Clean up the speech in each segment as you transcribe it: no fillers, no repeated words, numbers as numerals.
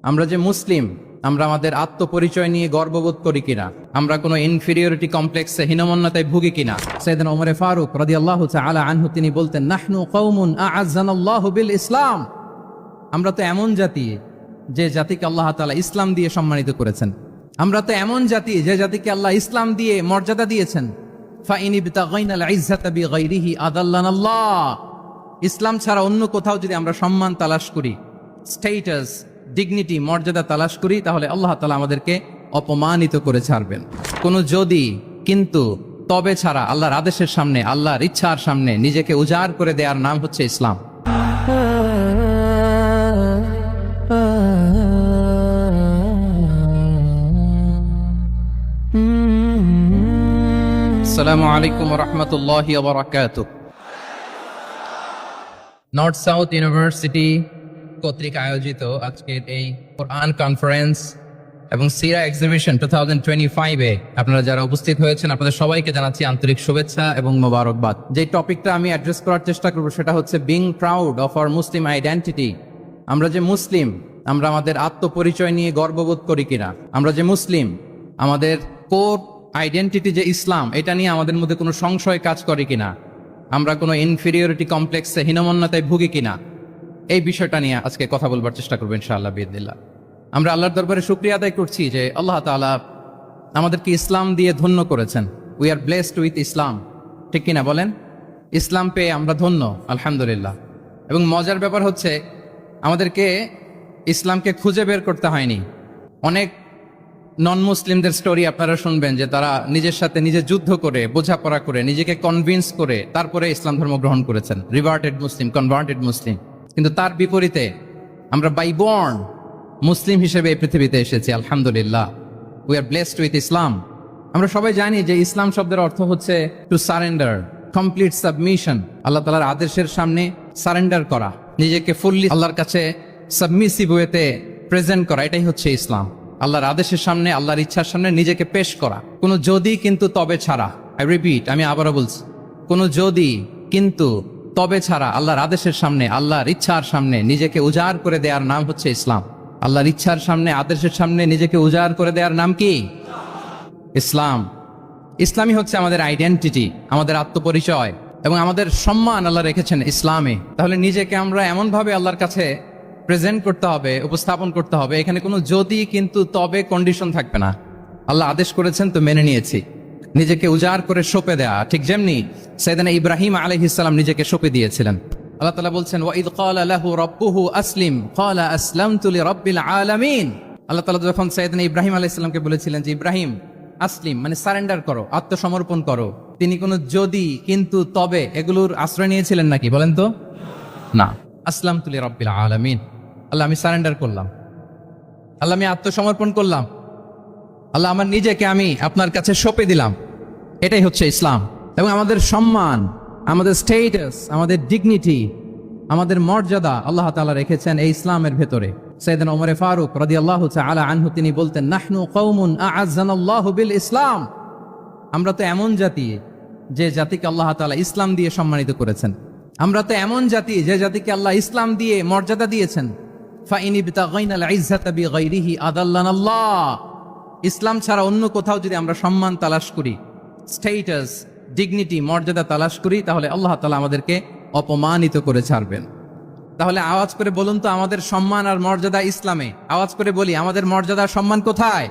আমরা যে মুসলিম, আমরা আমাদের আত্মপরিচয় নিয়ে গর্ববোধ করি কিনা, আমরা কোনো ইনফিরিয়রিটি কমপ্লেক্সে হীনমন্যতায় ভুগি কিনা। সাইয়েদনা ওমর ফারুক রাদিয়াল্লাহু তাআলা আনহু তিনি বলতেন, নাহনু কওমুন আ'আজ্জানাল্লাহু বিল ইসলাম। আমরা তো এমন জাতি যে জাতিকে আল্লাহ তাআলা ইসলাম দিয়ে সম্মানিত করেছেন। আমরা তো এমন জাতি যে জাতিকে আল্লাহ ইসলাম দিয়ে মর্যাদা দিয়েছেন। ফাইন ইবতাগাইনাল ইজ্জাতা বিগাইরিহি আদাল্লানাল্লাহ। ইসলাম ছাড়া অন্য কোথাও যদি আমরা সম্মান তালাশ করি, স্ট্যাটাস, ডিগনিটি, মর্যাদা তালাশ করি, তাহলে আল্লাহ তাআলা আমাদেরকে অপমানিত করে ছাড়বেন। কোনো যদি, কিন্তু, তবে ছাড়া আল্লাহর আদেশের সামনে, আল্লাহর ইচ্ছার সামনে নিজেকে উজাড় করে দেওয়ার নাম হচ্ছে ইসলাম। আসসালামু আলাইকুম ওয়া রাহমাতুল্লাহি ওয়া বারাকাতুহু। নর্থ সাউথ ইউনিভার্সিটি কর্তৃক আয়োজিত আজকের এই কোরআন কনফারেন্স এবং সিরা এক্সিবিশন 2025-এ আপনারা যারা উপস্থিত হয়েছেন, আপনাদের সবাইকে জানাচ্ছি আন্তরিক শুভেচ্ছা এবং মোবারকবাদ। যে টপিকটা আমি অ্যাড্রেস করার চেষ্টা করব সেটা হচ্ছে being proud of our Muslim identity. আমরা যে মুসলিম, আমরা আমাদের আত্মপরিচয় নিয়ে গর্ববোধ করি কিনা। আমরা যে মুসলিম, আমাদের কোর আইডেন্টিটি যে ইসলাম, এটা নিয়ে আমাদের মধ্যে কোনো সংশয় কাজ করে কিনা, আমরা কোনো ইনফিরিয়রিটি কমপ্লেক্সে হীনমন্যতায় ভুগি কিনা। এই বিষয়টা নিয়ে আজকে কথা বলবার চেষ্টা করবো ইনশাআল্লাহ বিইذনিল্লাহ। আমরা আল্লাহর দরবারে শুকরিয়া আদায় করছি যে আল্লাহ তাআলা আমাদেরকে ইসলাম দিয়ে ধন্য করেছেন। উই আর ব্লেসড উইথ ইসলাম, ঠিক কিনা বলেন? ইসলাম পেয়ে আমরা ধন্য, আলহামদুলিল্লাহ। এবং মজার ব্যাপার হচ্ছে আমাদেরকে ইসলামকে খুঁজে বের করতে হয়নি। অনেক নন মুসলিমদের স্টোরি আপনারা শুনবেন যে তারা নিজের সাথে নিজে যুদ্ধ করে, বোঝাপড়া করে, নিজেকে কনভিন্স করে তারপরে ইসলাম ধর্ম গ্রহণ করেছেন, রিভার্টেড মুসলিম, কনভার্টেড মুসলিম। কিন্তু তার বিপরীতে আমরা বাই বর্ন মুসলিম হিসেবে এই পৃথিবীতে এসেছি, আলহামদুলিল্লাহ। উই আর ব্লেসড উইথ ইসলাম। আমরা সবাই জানি যে ইসলাম শব্দের অর্থ হচ্ছে টু সারেন্ডার, কমপ্লিট সাবমিশন। আল্লাহ তাআলার আদেশের সামনে সারেন্ডার করা, নিজেকে ফুললি আল্লাহর কাছে সাবমিসিভ ওয়েতে প্রেজেন্ট করা, এটাই হচ্ছে ইসলাম। আল্লাহর আদেশের সামনে, আল্লাহর ইচ্ছার সামনে নিজেকে পেশ করা, কোনো যদি, কিন্তু, তবে ছাড়া। আই রিপিট, আমি আবারও বলছি, কোনো যদি, কিন্তু, তবে ছাড়া আল্লাহর আদেশের সামনে, আল্লাহর ইচ্ছার সামনে নিজেকে উজাড় করে দেওয়ার নাম হচ্ছে ইসলাম। আল্লাহর ইচ্ছার সামনে, আদেশের সামনে নিজেকে উজাড় করে দেওয়ার নাম কি? ইসলাম। ইসলামই হচ্ছে আমাদের আইডেন্টিটি, আমাদের আত্মপরিচয় এবং আমাদের সম্মান আল্লাহ রেখেছেন ইসলামে। তাহলে নিজেকে আমরা এমনভাবে আল্লাহর কাছে প্রেজেন্ট করতে হবে, উপস্থাপন করতে হবে, এখানে কোনো যদি, কিন্তু, তবে কন্ডিশন থাকবে না। আল্লাহ আদেশ করেছেন তো মেনে নিয়েছি। নিজেকে উজাড় করে সঁপে দেয়া, ঠিক যেমনি সাইয়েদনা ইব্রাহিম আলাইহিস সালাম নিজেকে সঁপে দিয়েছিলেন। আল্লাহ তাআলা বলছেন, ওয়া ইয ক্বালা লাহু রাব্বুহু আসলিম ক্বালা আসলামতু লিরাব্বিল আলামিন। আল্লাহ তাআলা যখন সাইয়েদনা ইব্রাহিম আলাইহিস সালামকে বলেছিলেন যে ইব্রাহিম আসলিম, মানে সারেন্ডার করো, আত্মসমর্পণ করো, তিনি কোনো যদি, কিন্তু, তবে এগুলোর আশ্রয় নিয়েছিলেন নাকি? বলেন তো না। আসলামতু লিরাব্বিল আলামিন, আল্লাহ আমি সারেন্ডার করলাম, আল্লাহ আমি আত্মসমর্পণ করলাম, আল্লাহ আমার নিজেকে আমি আপনার কাছে সঁপে দিলাম। এটাই হচ্ছে ইসলাম। এবং আমাদের সম্মান, আমাদের স্ট্যাটাস, আমাদের ডিগনিটি, আমাদের মর্যাদা আল্লাহ তাআলা রেখেছেন এই ইসলামের ভেতরে। সাইয়েদনা ওমর ফারুক রাদিয়াল্লাহু তাআলা আনহু তিনি বলতেন, নাহনু কওমুন আ'আজ্জানাল্লাহু বিল ইসলাম। আমরা তো এমন জাতি যে জাতিকে আল্লাহ তাআলা ইসলাম দিয়ে সম্মানিত করেছেন। আমরা তো এমন জাতি যে জাতিকে আল্লাহ ইসলাম দিয়ে মর্যাদা দিয়েছেন। ফাইন ইবতাগাইনাল ইজ্জাতা বিগাইরিহি আদাল্লানাল্লাহ। ইসলাম ছাড়া অন্য কোথাও যদি আমরা সম্মান তালাশ করি, স্ট্যাটাস, ডিগনিটি, মর্যাদা তালাশ করি, তাহলে আল্লাহ তাআলা আমাদেরকে অপমানিত করে ছাড়বেন। তাহলে আওয়াজ করে বলুন তো, আমাদের সম্মান আর মর্যাদা ইসলামে। আওয়াজ করে বলি, আমাদের মর্যাদা আর সম্মান কোথায়?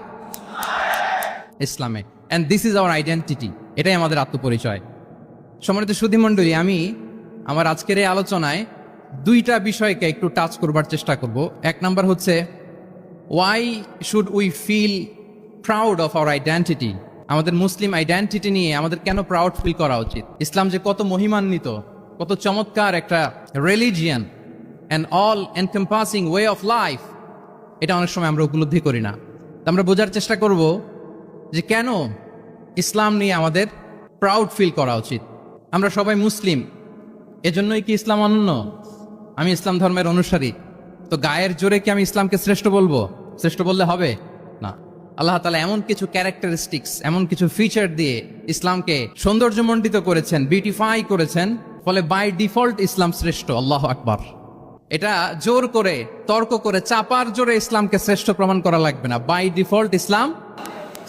ইসলামে। And this is our identity. এটাই আমাদের আত্মপরিচয়। সম্মানিত সুধীমণ্ডলী, আমি আমার আজকের এই আলোচনায় দুইটা বিষয়কে একটু টাচ করবার চেষ্টা করব। এক নাম্বার হচ্ছে, why should we feel proud of our identity. আমাদের মুসলিম আইডেন্টিটি নিয়ে আমাদের কেন প্রাউড ফিল করা উচিত? ইসলাম যে কত মহিমান্বিত, কত চমৎকার একটা religion and all encompassing way of life, এটা অনেক সময় আমরা উপলব্ধি করি না। আমরা বোঝার চেষ্টা করব যে কেন ইসলাম নিয়ে আমাদের প্রাউড ফিল করা উচিত। আমরা সবাই মুসলিম, এজন্যই কি ইসলাম অনন্য? আমি ইসলাম ধর্মের অনুসারী, তো গায়ের জোরে কি আমি ইসলামকে শ্রেষ্ঠ বলবো? শ্রেষ্ঠ বললে হবে না। আল্লাহ তাআলা এমন কিছু ক্যারেক্টারিস্টিক্স, এমন কিছু ফিচার দিয়ে ইসলামকে সৌন্দর্যমণ্ডিত করেছেন, বিউটিফাই করেছেন, ফলে বাই ডিফল্ট ইসলাম শ্রেষ্ঠ। আল্লাহু আকবার। এটা জোর করে তর্ক করে চাপার জোরে ইসলামকে শ্রেষ্ঠ প্রমাণ করা লাগবে না। বাই ডিফল্ট ইসলাম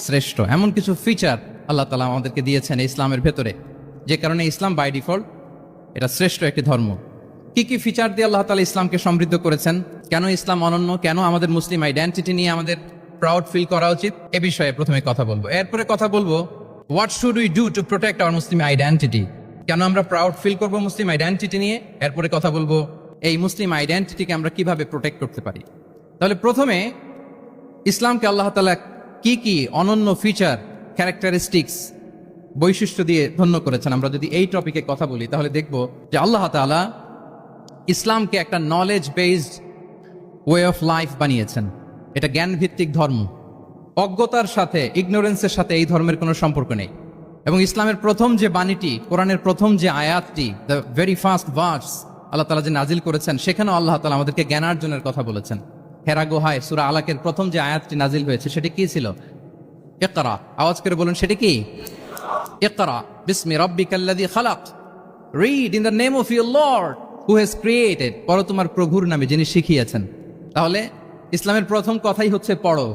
শ্রেষ্ঠ। এমন কিছু ফিচার আল্লাহ তাআলা আমাদেরকে দিয়েছেন ইসলামের ভেতরে, যে কারণে ইসলাম বাই ডিফল্ট এটা শ্রেষ্ঠ একটি ধর্ম। কি কি ফিচার দিয়ে আল্লাহ তাআলা ইসলামকে সমৃদ্ধ করেছেন, কেন ইসলাম অনন্য, কেন আমাদের মুসলিম আইডেন্টিটি নিয়ে আমাদের প্রাউড ফিল করা উচিত, এ বিষয়ে প্রথমে কথা বলবো। এরপরে কথা বলবো what should we do to protect our Muslim identity, কেন আমরা প্রাউড ফিল করবো মুসলিম আইডেন্টিটি নিয়ে। এরপরে কথা বলবো এই মুসলিম আইডেন্টিটিকে আমরা কিভাবে প্রোটেক্ট করতে পারি। তাহলে প্রথমে ইসলামকে আল্লাহ তাআলা কি কি অনন্য ফিচার, ক্যারেক্টারিস্টিক্স, বৈশিষ্ট্য দিয়ে ধন্য করেছেন। আমরা যদি এই টপিকে কথা বলি তাহলে দেখব যে আল্লাহ তাআলা ইসলামকে একটা knowledge based way of life বানিয়েছেন। এটা জ্ঞান ভিত্তিক ধর্ম। অজ্ঞতার সাথে, ইগনোরেন্সের সাথে এই ধর্মের কোনো সম্পর্ক নেই। এবং ইসলামের প্রথম যে বাণীটি, কোরআনের প্রথম যে আয়াতটি, দ্য ভেরি ফার্স্ট ভার্স আল্লাহ তাআলা যে নাজিল করেছেন, সেখানেও আল্লাহ তাআলা আমাদেরকে জ্ঞানার্জনের কথা বলেছেন। হেরা গুহায় সূরা আলাকের প্রথম যে আয়াতটি নাজিল হয়েছে সেটি কি ছিল? ইকরা। আওয়াজ করে বলুন সেটি কি? ইকরা বিসমি রাব্বিকাল্লাযী খালাক, read in the name of your lord who has created, পড়ো তোমার প্রভুর নামে যিনি শিখিয়েছেন। তাহলে ইসলামের প্রথম কথাই হচ্ছে পড়ো,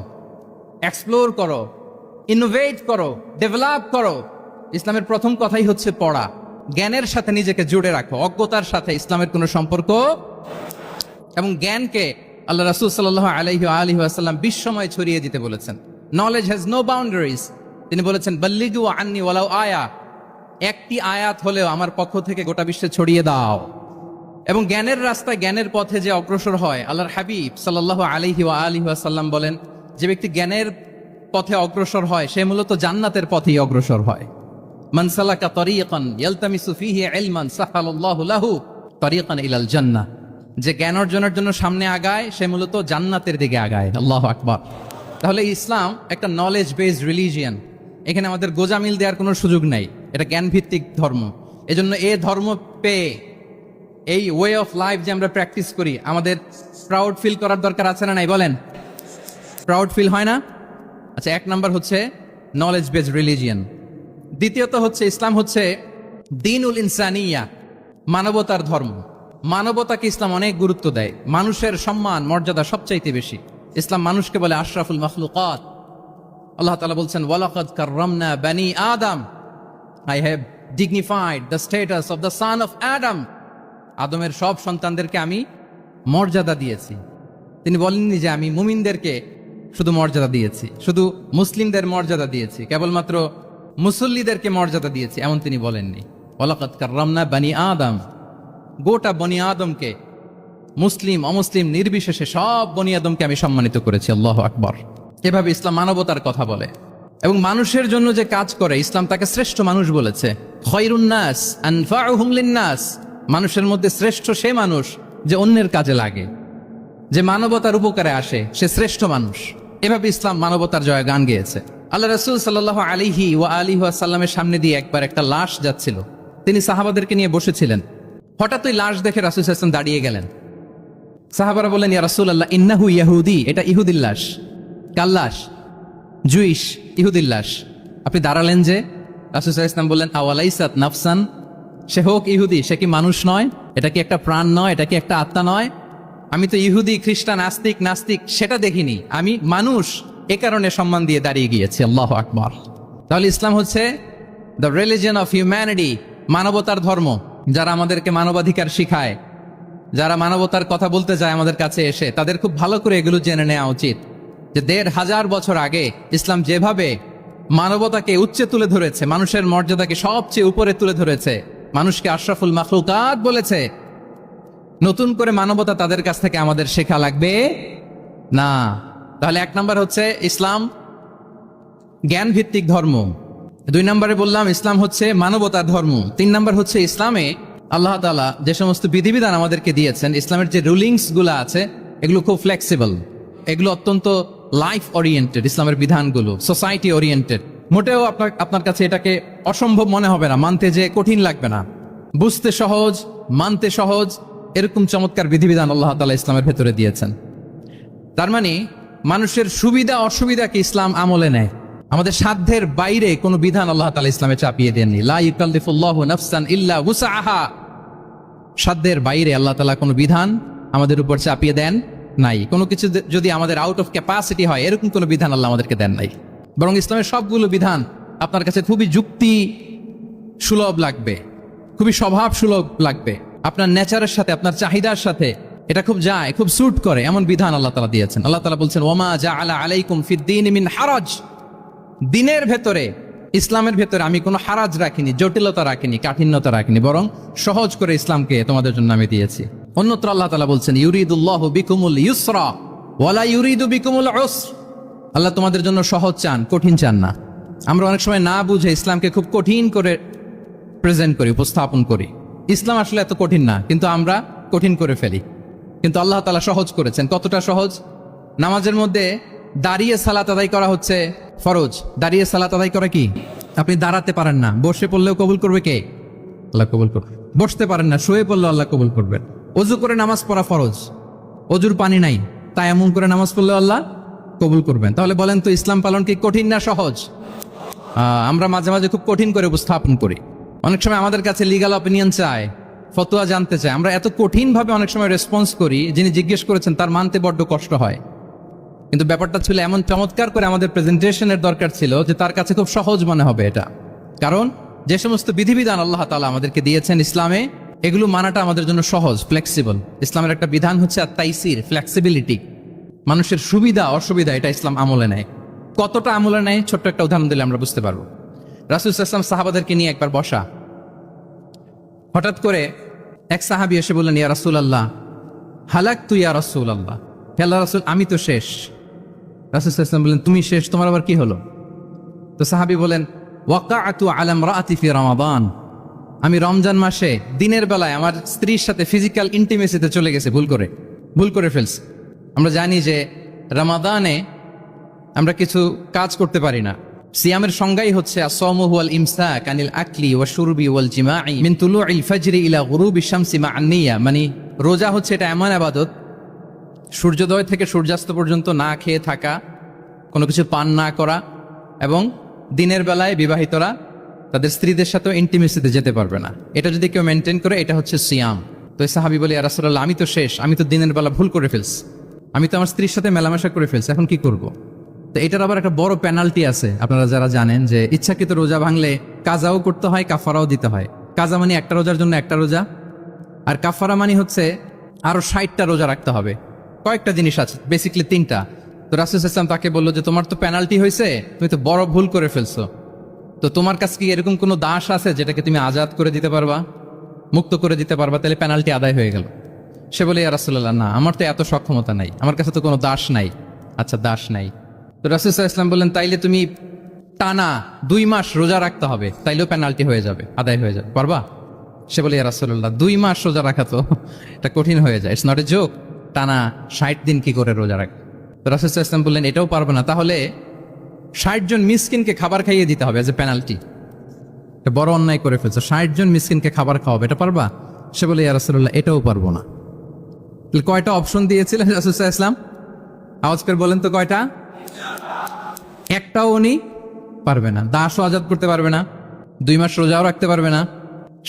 এক্সপ্লোর করো, ইনোভেট করো, ডেভেলপ করো। ইসলামের প্রথম কথাই হচ্ছে পড়া। জ্ঞানের সাথে নিজেকে জুড়ে রাখো, অজ্ঞতার সাথে ইসলামের কোনো সম্পর্ক। এবং জ্ঞানকে আল্লাহ রাসূল সাল্লাল্লাহু আলাইহি ওয়াসাল্লাম বিশ্বময় ছড়িয়ে দিতে বলেছেন। Knowledge has no boundaries. তিনি বলেছেন বাল্লিগু আন্নি ওয়ালাউ আয়া, একটি আয়াত হলেও আমার পক্ষ থেকে গোটা বিশ্বে ছড়িয়ে দাও। এবং জ্ঞানের রাস্তায়, জ্ঞানের পথে যে অগ্রসর হয়, আল্লাহর হাবিব সাল্লাল্লাহু আলাইহি ওয়াসাল্লাম বলেন যে ব্যক্তি জ্ঞানের পথে অগ্রসর হয় সে মূলত জান্নাতের পথেই অগ্রসর হয়। মান সালাকা তরিকান ইয়ালতামিসু ফীহি ইলমান সাহালাল্লাহু লাহু তরিকান ইলাল জান্নাহ, যে জ্ঞান অর্জনের জন্য সামনে আগায় সে মূলত জান্নাতের দিকে আগায়। আল্লাহু আকবার। তাহলে ইসলাম একটা নলেজ বেসড রিলিজিয়ান। এখানে আমাদের গোজামিল দেওয়ার কোনো সুযোগ নাই, এটা জ্ঞান ভিত্তিক ধর্ম। এজন্য এই ধর্ম পেয়ে এই ওয়ে অফ লাইফ যে আমরা প্র্যাকটিস করি, আমাদের প্রাউড ফিল করার দরকার আছে না নাই? বলেন, প্রাউড ফিল হয় না? আচ্ছা, এক নাম্বার হচ্ছে নলেজ বেসড রিলিজিয়ান। দ্বিতীয়ত হচ্ছে ইসলাম হচ্ছে দ্বীনুল ইনসানিয়া, মানবতার ধর্ম। মানবতাকে ইসলাম অনেক গুরুত্ব দেয়। মানুষের সম্মান, মর্যাদা সবচাইতে বেশি। ইসলাম মানুষকে বলে আশরাফুল মাখলুকাত। আল্লাহ তাআলা বলছেন ওয়ালাকাদ কাররামনা বানি আদম, I have dignified the status of the son of Adam. আদমের সব সন্তানদেরকে আমি মর্যাদা দিয়েছি। তিনি বলেননি যে আমি মুমিনদেরকে শুধু মর্যাদা দিয়েছি, শুধু মুসলিমদের মর্যাদা দিয়েছি, কেবলমাত্র মুসল্লিদেরকে মর্যাদা দিয়েছি, এমন তিনি বলেননি। ওয়ালাকাদ কাররামনা বানি আদম, গোটা বনি আদমকে, মুসলিম অমুসলিম নির্বিশেষে সব বনি আদমকে আমি সম্মানিত করেছি। আল্লাহু আকবার। এভাবে ইসলাম মানবতার কথা বলে এবং মানুষের জন্য যে কাজ করে ইসলাম তাকে শ্রেষ্ঠ মানুষ বলেছে। খায়রুন নাস আনফাউহুম লিন-নাস, মানুষের মধ্যে শ্রেষ্ঠ সে মানুষ যে অন্যের কাজে লাগে, যে মানবতার উপকারে আসে, সে শ্রেষ্ঠ মানুষ। এভাবে ইসলাম মানবতার জয়গান গেয়েছে। আল্লাহ রাসূল সাল্লাল্লাহু আলাইহি ওয়াসাল্লামের সামনে দিয়ে একবার একটা লাশ যাচ্ছিল। তিনি সাহাবাদেরকে নিয়ে বসেছিলেন। হঠাৎ ওই লাশ দেখে রাসূল সাল্লাল্লাহু আলাইহি ওয়াসাল্লাম দাঁড়িয়ে গেলেন। সাহাবারা বললেন, ইয়া রাসূলুল্লাহ ইন্নাহু ইয়াহুদি, এটা ইহুদির লাশ। কার লাশ? জুইশ, ইহুদির লাশ। আপনি দাঁড়ালেন যে? রাসূল সাল্লাল্লাহু আলাইহি ওয়াসাল্লাম বললেন আওয়ালাইসাত নাফসান, সে হোক ইহুদি, সে কি মানুষ নয়? এটা কি একটা প্রাণ নয়? এটা কি একটা আত্মা নয়? আমি তো ইহুদি, খ্রিস্টান, আস্তিক, নাস্তিক সেটা দেখিনি, আমি মানুষ, এ কারণে সম্মান দিয়ে দাঁড়িয়ে গিয়েছি। আল্লাহু আকবার। তাহলে ইসলাম হচ্ছে দ্য রিলিজিয়ন অফ হিউম্যানিটি, মানবতার ধর্ম। যারা আমাদেরকে মানবাধিকার শিখায়, যারা মানবতার কথা বলতে যায় আমাদের কাছে এসে, তাদের খুব ভালো করে এগুলো জেনে নেওয়া উচিত যে ১৫০০ বছর আগে ইসলাম যেভাবে মানবতাকে উচ্চে তুলে ধরেছে, মানুষের মর্যাদাকে সবচেয়ে উপরে তুলে ধরেছে, মানুষকে আশরাফুল মাখলুকাত বলেছে, নতুন করে মানবতা তাদের কাছ থেকে আমাদের শেখা লাগবে না। তাহলে এক নাম্বার হচ্ছে ইসলাম জ্ঞান ভিত্তিক ধর্ম। ২ নম্বরে বললাম ইসলাম হচ্ছে মানবতার ধর্ম। ৩ নম্বর হচ্ছে ইসলামে আল্লাহ তাআলা যে সমস্ত বিধিবিধান আমাদেরকে দিয়েছেন, ইসলামের যে রুলিংস গুলো আছে এগুলো খুব ফ্লেক্সিবল, এগুলো অত্যন্ত লাইফ ওরিয়েন্টেড। ইসলামের বিধানগুলো সোসাইটি ওরিয়েন্টেড। মোটেও আপনার কাছে এটাকে অসম্ভব মনে হবে না, মানতে যে কঠিন লাগবে না, বুঝতে সহজ, মানতে সহজ, এরকম চমৎকার বিধিবিধান আল্লাহ তাআলা ইসলামের ভেতরে দিয়েছেন। তার মানে মানুষের সুবিধা অসুবিধাকে ইসলাম আমলে নেয়। আমাদের সাধ্যের বাইরে কোনো বিধান আল্লাহ তাআলা ইসলামে চাপিয়ে দেননি। লা ইউকাল্লিফুল্লাহু নাফসান ইল্লা উসআহা, সাধ্যের বাইরে আল্লাহ তাআলা কোনো বিধান আমাদের উপর চাপিয়ে দেন নাই। কোনো কিছু যদি আমাদের আউট অফ ক্যাপাসিটি হয়, এরকম কোনো বিধান আল্লাহ আমাদেরকে দেন নাই। বরং ইসলামের সবগুলো বিধান আপনার কাছে খুবই যুক্তি সুলভ লাগবে, খুবই স্বভাব সুলভ লাগবে, আপনার নেচারের সাথে, আপনার চাহিদার সাথে এটা খুব যায়, খুব স্যুট করে, এমন বিধান আল্লাহ তাআলা দিয়েছেন। আল্লাহ তাআলা বলছেন, ওমা জাআলা আলাইকুম ফিদ-দীন মিন হারাজ, দিনের ভেতরে, ইসলামের ভেতরে আমি কোনো হারাজ রাখিনি, জটিলতা রাখিনি, কাঠিন্যতা রাখিনি, বরং সহজ করে ইসলামকে তোমাদের জন্য আমি দিয়েছি। অন্যত্র আল্লাহ তাআলা বলছেন, ইউরিদুল্লাহু বিকুমুল ইউসরা ওয়ালা ইউরিদু বিকুমুল উসর, আল্লাহ তোমাদের জন্য সহজ চান, কঠিন চান না। আমরা অনেক সময় না বুঝে ইসলামকে খুব কঠিন করে প্রেজেন্ট করি, উপস্থাপন করি। ইসলাম আসলে এত কঠিন না, কিন্তু আমরা কঠিন করে ফেলি। কিন্তু আল্লাহ তাআলা সহজ করেছেন। কতটা সহজ? নামাজের মধ্যে দাঁড়িয়ে সালাত আদায় করা হচ্ছে ফরজ। দাঁড়িয়ে সালাত আদায় করা কি? আপনি দাঁড়াতে পারেন না, বসে পড়লেও কবুল করবে কে? আল্লাহ কবুল করবে। বসতে পারেন না, শুয়ে পড়লেও আল্লাহ কবুল করবেন। অজু করে নামাজ পড়া ফরজ, অজুর পানি নাই, তাই এমন করে নামাজ পড়লেও আল্লাহ কবুল করবেন। তাহলে বলেন তো, ইসলাম পালন কি কঠিন না সহজ? আমরা মাঝে মাঝে খুব কঠিন করে উপস্থাপন করি। অনেক সময় আমাদের কাছে লিগ্যাল অপিনিয়ন চায়, ফতোয়া জানতে চায়। আমরা এত কঠিন ভাবে অনেক সময় রেসপন্স করি, যিনি জিজ্ঞেস করেছেন তার মানতে বড্ড কষ্ট হয়। কিন্তু ব্যাপারটা ছিল এমন চমৎকার করে আমাদের প্রেজেন্টেশনের দরকার ছিল যে তার কাছে খুব সহজ মনে হবে এটা। কারণ যে সমস্ত বিধিবিধান আল্লাহ তাআলা আমাদেরকে দিয়েছেন ইসলামে, এগুলো মানাটা আমাদের জন্য সহজ, ফ্লেক্সিবল। ইসলামের একটা বিধান হচ্ছে আত-তাইসির, ফ্লেক্সিবিলিটি। মানুষের সুবিধা অসুবিধা এটা ইসলাম আমলে নেয়। কতটা আমলে নেয়, ছোট্ট একটা উদাহরণ দিলে আমরা বুঝতে পারবো। রাসূল সাল্লাল্লাহু আলাইহি ওয়াসাল্লাম সাহাবাদেরকে নিয়ে একবার বসা, হঠাৎ করে এক সাহাবী এসে বললেন, ইয়া রাসূলুল্লাহ হালাকতু ইয়া রাসূলুল্লাহ, হে আল্লাহর রাসূল আমি তো শেষ। রাসূল সাল্লাল্লাহু আলাইহি ওয়াসাল্লাম বললেন, তুমি শেষ, তোমার আবার কি হলো? তো সাহাবী বলেন, ওয়াকাআতু আলা ইমরাআতি ফি রমাদান, আমি রমজান মাসে দিনের বেলায় আমার স্ত্রীর সাথে ফিজিক্যাল ইন্টিমেসিতে চলে গেছে, ভুল করে ফেলছি। আমরা জানি যে রমাদানে আমরা কিছু কাজ করতে পারি না। সিয়ামের সংজ্ঞাই হচ্ছে আসসাওমু হুয়াল ইমসাক আনিল আকলি ওয়া শুরবি ওয়াল জিমাই মিন তুলুইল ফাজরি ইলা গুরুবিশ শামসি মা'আন নিয়া, মানে রোজা হচ্ছে এটা এমন ইবাদত, সূর্যোদয় থেকে সূর্যাস্ত পর্যন্ত না খেয়ে থাকা, কোনো কিছু পান না করা, এবং দিনের বেলায় বিবাহিতরা তাদের স্ত্রীদের সাথেও ইন্টিমেসিতে যেতে পারবে না। এটা যদি কেউ মেনটেন করে, এটা হচ্ছে সিয়াম। তো এই সাহাবী বলে, ইয়া রাসূলুল্লাহ আমি তো শেষ, আমি তো দিনের বেলা ভুল করে ফেলছি, আমি তো আমার স্ত্রীর সাথে মেলামেশা করে ফেলছি, এখন কি করব? তো এটার আবার একটা বড় পেনাল্টি আছে। আপনারা যারা জানেন যে ইচ্ছাকৃত রোজা ভাঙলে কাজাও করতে হয়, কাফারাও দিতে হয়। কাজা মানে একটা রোজার জন্য একটা রোজা, আর কাফারা মানে হচ্ছে আরো 60টা রোজা রাখতে হবে। কয়েকটা জিনিস আছে, বেসিক্যালি 3টা। তো রাসূল সাল্লাল্লাহু আলাইহি ওয়াসাল্লাম তাকে বললো যে তোমার তো পেনাল্টি হয়েছে, তুমি তো বড় ভুল করে ফেলছো, তো তোমার কাছে কি এরকম কোনো দাস আছে যেটাকে তুমি আজাদ করে দিতে পারবা, মুক্ত করে দিতে পারবা, তাহলে পেনাল্টি আদায় হয়ে গেল। সে বলে, ইয়া রাসূলুল্লাহ না, আমার তো এত সক্ষমতা নাই, আমার কাছে তো কোনো দাস নাই। আচ্ছা দাস নাই, তো রাসূল সাল্লাল্লাহু আলাইহি ওয়াসাল্লাম বললেন, তাইলে তুমি টানা 2 মাস রোজা রাখতে হবে, তাইলেও পেনাল্টি হয়ে যাবে, আদায় হয়ে যাবে, পারবা? সে বলে, ইয়া রাসূলুল্লাহ 2 মাস রোজা রাখা তো এটা কঠিন হয়ে যায়, ইটস নট এ জোক, টানা 60 দিন কি করে রোজা রাখ? তো রাসূল সাল্লাল্লাহু আলাইহি ওয়াসাল্লাম বললেন, এটাও পারবে না, তাহলে 60 জন মিসকিনকে খাবার খাইয়ে দিতে হবে এজ এ পেনাল্টি। বড় অন্যায় করে ফেলছো, 60 জন মিসকিনকে খাবার খাওয়াবে, এটা পারবা? সে বলে, ইয়া রাসূলুল্লাহ এটাও পারবো না। তাহলে কয়টা অপশন দিয়েছিলেন রাসূল সাল্লাল্লাহু আলাইহি ওয়াসাল্লাম? আওয়াজ করে বলেন তো কয়টা? একটাও উনি পারবে না। দাসও আজাদ করতে পারবে না, 2 মাস রোজাও রাখতে পারবে না,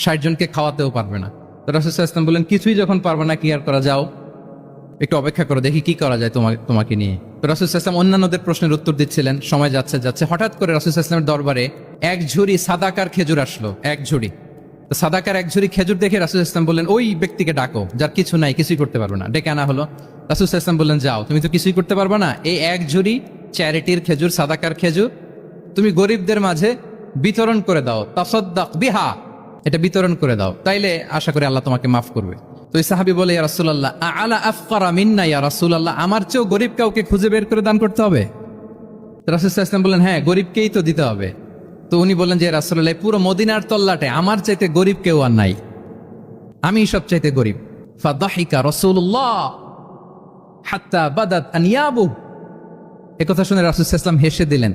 60 জনকে খাওয়াতেও পারবে না। তো রাসূল সাল্লাল্লাহু আলাইহি ওয়াসাল্লাম বললেন, কিছুই যখন পারবে না, কি আর করা, যাও একটু অপেক্ষা করো, দেখি কি করা যায় তোমাকে নিয়ে। তো রাসূল সাল্লাল্লাহু আলাইহি ওয়াসাল্লাম অন্যান্যদের প্রশ্নের উত্তর দিচ্ছিলেন, সময় যাচ্ছে, হঠাৎ করে রাসূল সাল্লাল্লাহু আলাইহি ওয়াসাল্লামের দরবারে এক ঝুড়ি সাদাকার খেজুর আসলো, এক ঝুড়ি। তো সাদাকার এক ঝুড়ি খেজুর দেখে রাসূল সাল্লাল্লাহু আলাইহি ওয়াসাল্লাম বললেন, ওই ব্যক্তিকে ডাকো যার কিছু নাই, কিছুই করতে পারবে না। ডেকে আনা হলো। রাসূল সাল্লাল্লাহু আলাইহি ওয়াসাল্লাম বললেন, যাও, তুমি তো কিছুই করতে পারবে না, এই এক ঝুড়ি চ্যারিটির খেজুর, সাদাকার খেজুর তুমি গরিবদের মাঝে বিতরণ করে দাও, তাসাদ্দাক বিহা, এটা বিতরণ করে দাও, তাইলে আশা করি আল্লাহ তোমাকে মাফ করবে। তো এই সাহাবী বলে, ইয়া রাসূলুল্লাহ আলা আফকারা মিন্না ইয়া রাসূলুল্লাহ, আমার চেয়েও গরিব কাউকে খুঁজে বের করে দান করতে হবে? রাসূল সাল্লাল্লাহু আলাইহি ওয়াসাল্লাম বললেন, হ্যাঁ, গরিবকেই তো দিতে হবে। তো উনি বললেন যে, রাসূলুল্লাহ পুরো মদিনার তল্লাটে আমার চাইতে গরিব কেউ আর নাই, আমি সব চাইতে গরিব। ফাদাহিকা রাসূলুল্লাহ হাত্তা বাদাত আনিয়াবু, একথা শুনে রাসূল সাল্লাল্লাহু আলাইহি ওয়াসাল্লাম হেসে দিলেন।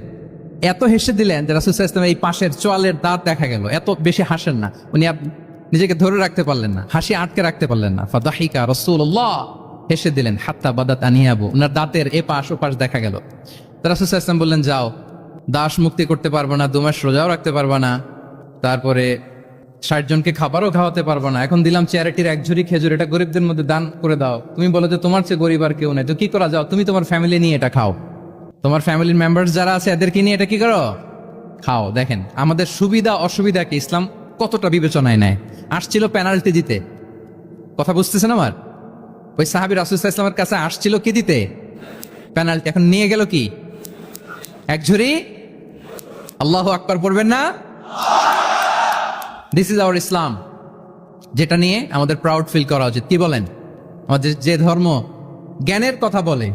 এত হেসে দিলেন যে রাসূল সাল্লাল্লাহু আলাইহি ওয়াসাল্লাম এই পাশের চোয়ালের দাঁত দেখা গেল। এত বেশি হাসেন না উনি, নিজেকে ধরে রাখতে পারলেন না, হাসি আটকে রাখতে পারলেন না। ফাদাহিকা রাসূলুল্লাহ, হেসে দিলেন। হাত্তা বাদাত আনিয়াবু, ওনার দাঁতের এপাশ ওপাশ দেখা গেল। রাসূল সাল্লাল্লাহু আলাইহি ওয়াসাল্লাম বললেন, যাও, দাস মুক্তি করতে পারবে না, 2 মাস রোজাও রাখতে পারবে না, তারপরে 60 জনকে খাবারও খাওয়াতে পারবো না, এখন দিলাম চ্যারিটির এক ঝুড়ি খেজুর, এটা গরিবদের মধ্যে দান করে দাও। তুমি বলো যে তোমার চেয়ে গরিব আর কেউ নেই, তো কি করা যাও, তুমি তোমার ফ্যামিলি নিয়ে এটা খাও, তোমার ফ্যামিলির মেম্বার্স যারা আছে এদেরকে নিয়ে এটা কি করো, খাও। দেখেন আমাদের সুবিধা অসুবিধাকে ইসলাম কতটা বিবেচনায় নেয়। আসছিল পেনাল্টি দিতে, কথা বুঝতেছেন আমার? ওই সাহাবী রাসূল সাল্লাল্লাহু আলাইহি ওয়াসাল্লামের কাছে আসছিল কি দিতে, পেনাল্টি, এখন নিয়ে গেল কি, এক ঝুড়ি আল্লাহু আকবার পড়বেন না? দিস ইজ আওয়ার ইসলাম, যেটা নিয়ে আমাদের প্রাউড ফিল করা উচিত। কি বলেন? আমাদের যে ধর্ম জ্ঞানের কথা বলে,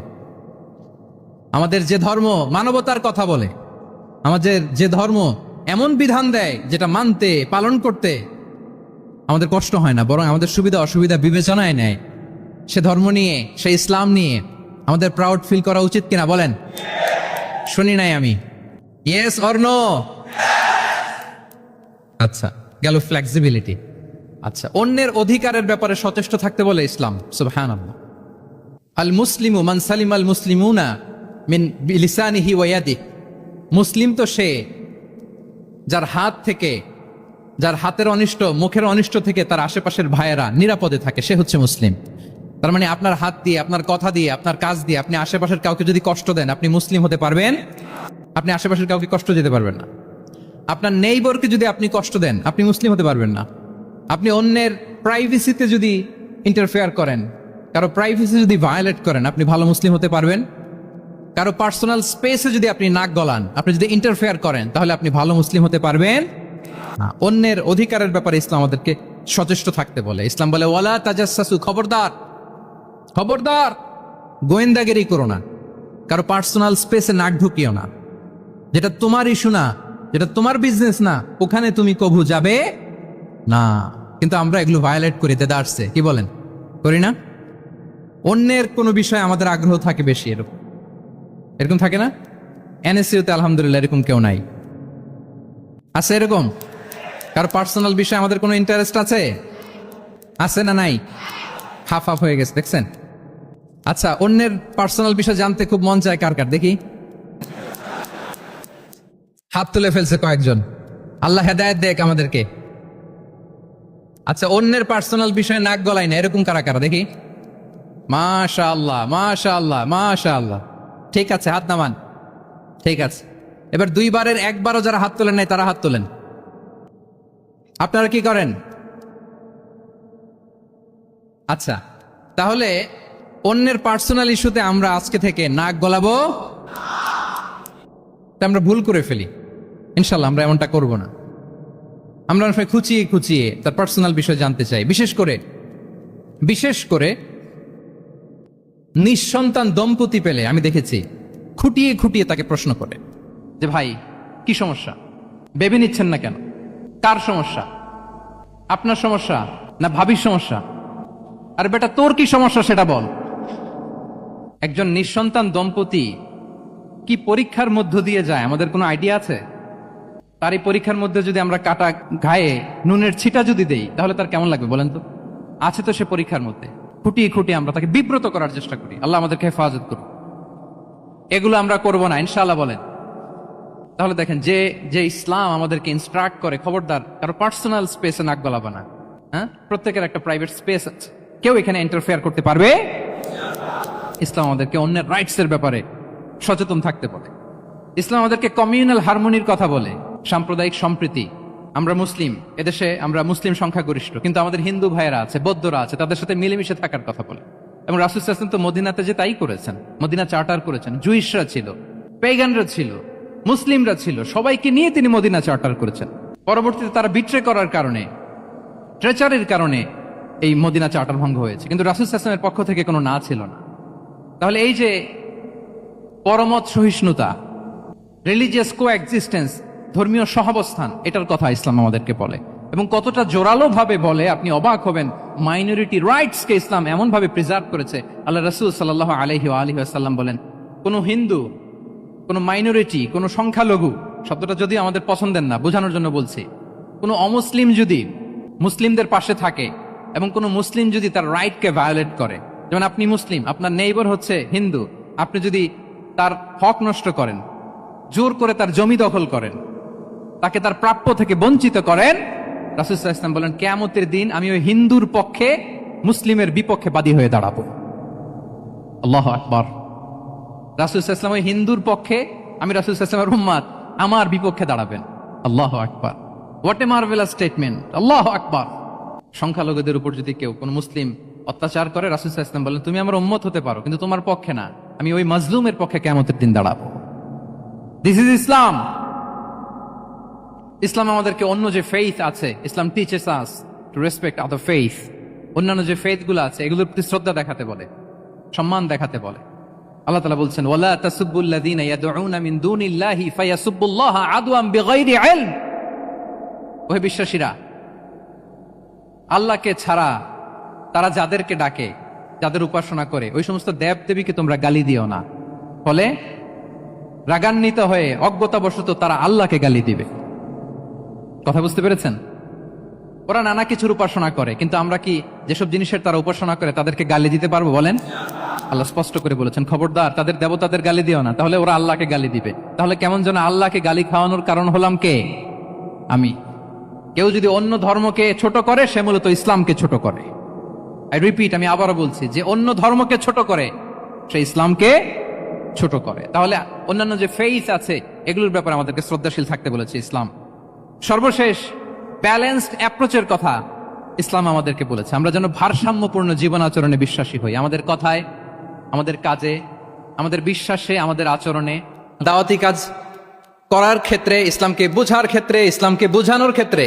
আমাদের যে ধর্ম মানবতার কথা বলে, আমাদের যে ধর্ম এমন বিধান দেয় যেটা মানতে পালন করতে আমাদের কষ্ট হয় না, বরং আমাদের সুবিধা অসুবিধা বিবেচনায় নেয়, সে ধর্ম নিয়ে, সে ইসলাম নিয়ে আমাদের প্রাউড ফিল করা উচিত কিনা বলেন? শুনি নাই আমি, ইয়েস অর নো? আচ্ছা, গেল ফ্লেক্সিবিলিটি। আচ্ছা, অন্যের অধিকারের ব্যাপারে সচেষ্ট থাকতে বলে ইসলাম। সুবহানাল্লাহ। আল মুসলিমু মান সালিমাল মুসলিমুনা মিন লিসানিহি ওয়া ইয়াদিহি। মুসলিম তো সে যার হাত থেকে, যার হাতের অনিষ্ট মুখের অনিষ্ট থেকে তার আশেপাশের ভাইয়েরা নিরাপদে থাকে, সে হচ্ছে মুসলিম। তার মানে আপনার হাত দিয়ে, আপনার কথা দিয়ে, আপনার কাজ দিয়ে আপনি আশেপাশের কাউকে যদি কষ্ট দেন, আপনি মুসলিম হতে পারবেন? আপনি আশেপাশের কাউকে কষ্ট দিতে পারবেন না। আপনার নেইবরকে যদি আপনি কষ্ট দেন, আপনি মুসলিম হতে পারবেন না। আপনি অন্যের প্রাইভেসিতে যদি ইন্টারফেয়ার করেন, কারো প্রাইভেসি যদি ভায়োলেট করেন, আপনি ভালো মুসলিম হতে পারবেন? কারো পার্সোনাল স্পেসে যদি আপনি নাক গলান, আপনি যদি ইন্টারফেয়ার করেন, তাহলে আপনি ভালো মুসলিম হতে পারবেন না। অন্যের অধিকারের ব্যাপারে ইসলাম আমাদেরকে সচেষ্ট থাকতে বলে। ইসলাম বলে ওয়ালা তাজাসসু, খবরদার, খবরদার, গোয়েন্দাগিরি করো না, কারো পার্সোনাল স্পেসে নাক ঢুকিও না। যেটা তোমার ইস্যু না, যেটা তোমার বিজনেস না, ওখানে তুমি কভু যাবে না। কিন্তু আমরা এগুলো ভায়োলেট করি, দেদারসে, কি বলেন, করি না? অন্যের কোনো বিষয়ে আমাদের আগ্রহ থাকে বেশি, এরকম এরকম থাকে না? এনএসইউতে আলহামদুলিল্লাহ এরকম কেউ নাই, আছে এরকম? কারো পার্সোনাল বিষয়ে আমাদের কোনো ইন্টারেস্ট আছে? আছে না নাই? হাফ হাফ হয়ে গেছে, দেখছেন? আচ্ছা, অন্যের পার্সোনাল বিষয় জানতে খুব মন চায় কার কার, দেখি হাত তুলে ফেলছে কয়েকজন। আল্লাহ হেদায়েত দেখ আমাদেরকে। আচ্ছা, অন্যের পার্সোনাল বিষয়ে নাক গলাই না, এরকম কারা কারা, দেখি। মাশাআল্লাহ, মাশাআল্লাহ, মাশাআল্লাহ। ঠিক আছে, হাত নামান। ঠিক আছে, এবার দুইবারের একবারও যারা হাত তোলেন নাই তারা হাত তোলেন। আপনারা কি করেন? আচ্ছা, তাহলে অন্যের পার্সোনাল ইস্যুতে আমরা আজকে থেকে নাক গলাবো, আমরা ভুল করে ফেলি। ইনশাল্লাহ আমরা এমনটা করব না। আমরা অনেক সময় খুঁচিয়ে খুঁচিয়ে তার পার্সোনাল বিষয় জানতে চাই। বিশেষ করে নিঃসন্তান দম্পতি পেলে আমি দেখেছি খুঁটিয়ে খুঁটিয়ে তাকে প্রশ্ন করে যে ভাই কি সমস্যা, বেবি নিচ্ছেন না কেন, কার সমস্যা, আপনার সমস্যা না ভাবির সমস্যা, আর বেটা তোর কি সমস্যা সেটা বল। একজন নিঃসন্তান দম্পতি কি পরীক্ষার মধ্য দিয়ে যায় আমাদের কোনো আইডিয়া আছে? তার এই পরীক্ষার মধ্যে যদি আমরা কাটা ঘায়ে নুনের ছিটা যদি দেই, তাহলে তার কেমন লাগবে বলেন তো? আছে তো সে পরীক্ষার মধ্যে। খুঁটিয়ে খুঁটিয়ে আমরা তাকে বিব্রত করার চেষ্টা করি। আল্লাহ আমাদেরকে হেফাজত করুন। এগুলো আমরা করব না ইনশাআল্লাহ, বলেন। তাহলে দেখেন, যে ইসলাম আমাদেরকে ইনস্ট্রাক্ট করে, খবরদার কারো পার্সোনাল স্পেসে নাক গলাবা না। হ্যাঁ, প্রত্যেকের একটা প্রাইভেট স্পেস আছে, কেউ এখানে ইন্টারফেয়ার করতে পারবে। ইসলাম আমাদেরকে অন্যের রাইটস এর ব্যাপারে সচেতন থাকতে বলে। ইসলাম আমাদেরকে কমিউনাল হারমোনির কথা বলে, সাম্প্রদায়িক সম্প্রীতি। আমরা মুসলিম, এদেশে আমরা মুসলিম সংখ্যাগরিষ্ঠ, কিন্তু আমাদের হিন্দু ভাইয়েরা আছে, বৌদ্ধরা আছে, তাদের সাথে মিলেমিশে থাকার কথা বলে। এবং রাসূল সাল্লাল্লাহু আলাইহি ওয়াসাল্লাম তো মদিনাতে যে তাই করেছেন, মদিনা চার্টার করেছেন। জুইশরা ছিল, পেগানরা ছিল, মুসলিমরা ছিল, সবাইকে নিয়ে তিনি মদিনা চার্টার করেছেন। পরবর্তীতে তারা বিট্রে করার কারণে, ট্রেচারের কারণে এই মদিনা চার্টার ভঙ্গ হয়েছে, কিন্তু রাসূল সাল্লাল্লাহু আলাইহি ওয়াসাল্লামের পক্ষ থেকে কোনো না ছিল না। তাহলে এই যে পরমত সহিষ্ণুতা, রিলিজিয়াস কোএক্সিস্টেন্স, ধর্মীয় সহাবস্থান, এটার কথা ইসলাম আমাদেরকে বলে। এবং কতটা জোরালো ভাবে বলে আপনি অবাক হবেন। মাইনরিটি রাইটস কে ইসলাম এমন ভাবে প্রিজার্ভ করেছে। আল্লাহ রাসূল সাল্লাল্লাহু আলাইহি ওয়া আলিহি ওয়াসাল্লাম বলেন, কোন হিন্দু, কোন মাইনরিটি, কোন সংখ্যালঘু, শব্দটা যদি আমাদের পছন্দের না, বোঝানোর জন্য বলছি, কোন অমুসলিম যদি মুসলিমদের পাশে থাকে এবং কোন মুসলিম যদি তার রাইটকে ভায়োলেট করে, যেমন আপনি মুসলিম, আপনার নেইবার হচ্ছে হিন্দু, আপনি যদি তার হক নষ্ট করেন, জোর করে তার জমি দখল করেন, তাকে তার প্রাপ্য থেকে বঞ্চিত করেন, রাসূল সাল্লাল্লাহু আলাইহি ওয়াসাল্লাম বলেন, কিয়ামতের দিন আমি ওই হিন্দুর পক্ষে মুসলিমের বিপক্ষে বাদী হয়ে দাঁড়াবো। আল্লাহু আকবার। রাসূল সাল্লাল্লাহু আলাইহি ওয়াসাল্লাম ওই হিন্দুর পক্ষে, আমি রাসূল সাল্লাল্লাহু আলাইহি ওয়াসাল্লামের উম্মত, আমার বিপক্ষে দাঁড়াবেন। আল্লাহু আকবার। What a marvellous statement. আল্লাহু আকবার। সংখ্যালঘুদের উপর যদি কেউ কোন মুসলিম অত্যাচার করে, রাসূল সাল্লাল্লাহু আলাইহি ওয়াসাল্লাম বলেন, তুমি আমার উম্মত হতে পারো, কিন্তু তোমার পক্ষে না, আমি ওই মাজলুমের পক্ষে কিয়ামতের দিন দাঁড়াবো। দিস ইজ ইসলাম। ইসলাম আমাদেরকে অন্য যে ফেইথ আছে, Islam teaches us to respect other faith. অন্যান্য যে ফেইথ গুলো আছে এগুলোর প্রতি শ্রদ্ধা দেখাতে বলে, সম্মান দেখাতে বলে। আল্লাহ তাআলা বলছেন, ওয়ালা তাসুব্বুল্লাযীনা ইয়াদউনা মিন দুনিল্লাহি ফায়াসুব্বুল্লাহা আদওয়ান বিগাইরি ইলম। ওহে বিশ্বাসীরা, আল্লাহকে ছাড়া তারা যাদেরকে ডাকে, যাদের উপাসনা করে, ওই সমস্ত দেব দেবীকে তোমরা গালি দিও না, ফলে রাগান্বিত হয়ে অজ্ঞতাবশত তারা আল্লাহকে গালি দিবে। কথা বুঝতে পেরেছেন? ওরা নানা কিছুর উপাসনা করে, কিন্তু আমরা কি যেসব জিনিসের তারা উপাসনা করে তাদেরকে গালি দিতে পারবো বলেন? আল্লাহ স্পষ্ট করে বলেছেন, খবরদার তাদের দেবতাদের গালি দিও না, তাহলে ওরা আল্লাহকে গালি দিবে। তাহলে কেমন যেন আল্লাহকে গালি খাওয়ানোর কারণ হলাম কে? আমি। কেউ যদি অন্য ধর্মকে ছোট করে, সে মূলত ইসলামকে ছোট করে। আই রিপিট, আমি আবারও বলছি, যে অন্য ধর্মকে ছোট করে সে ইসলামকে ছোট করে। তাহলে অন্যান্য যে ফেইথ আছে এগুলোর ব্যাপারে আমাদেরকে শ্রদ্ধাশীল থাকতে বলেছে ইসলাম। সর্বশেষ, ব্যালেন্সড অ্যাপ্রোচের কথা ইসলাম আমাদেরকে বলেছে। আমরা যেন ভারসাম্যপূর্ণ জীবন আচরণে বিশ্বাসী হই, আমাদের কথায়, আমাদের কাজে, আমাদের বিশ্বাসে, আমাদের আচরণে। দাওয়াতি কাজ করার ক্ষেত্রে, ইসলামকে বোঝার ক্ষেত্রে, ইসলামকে বোঝানোর ক্ষেত্রে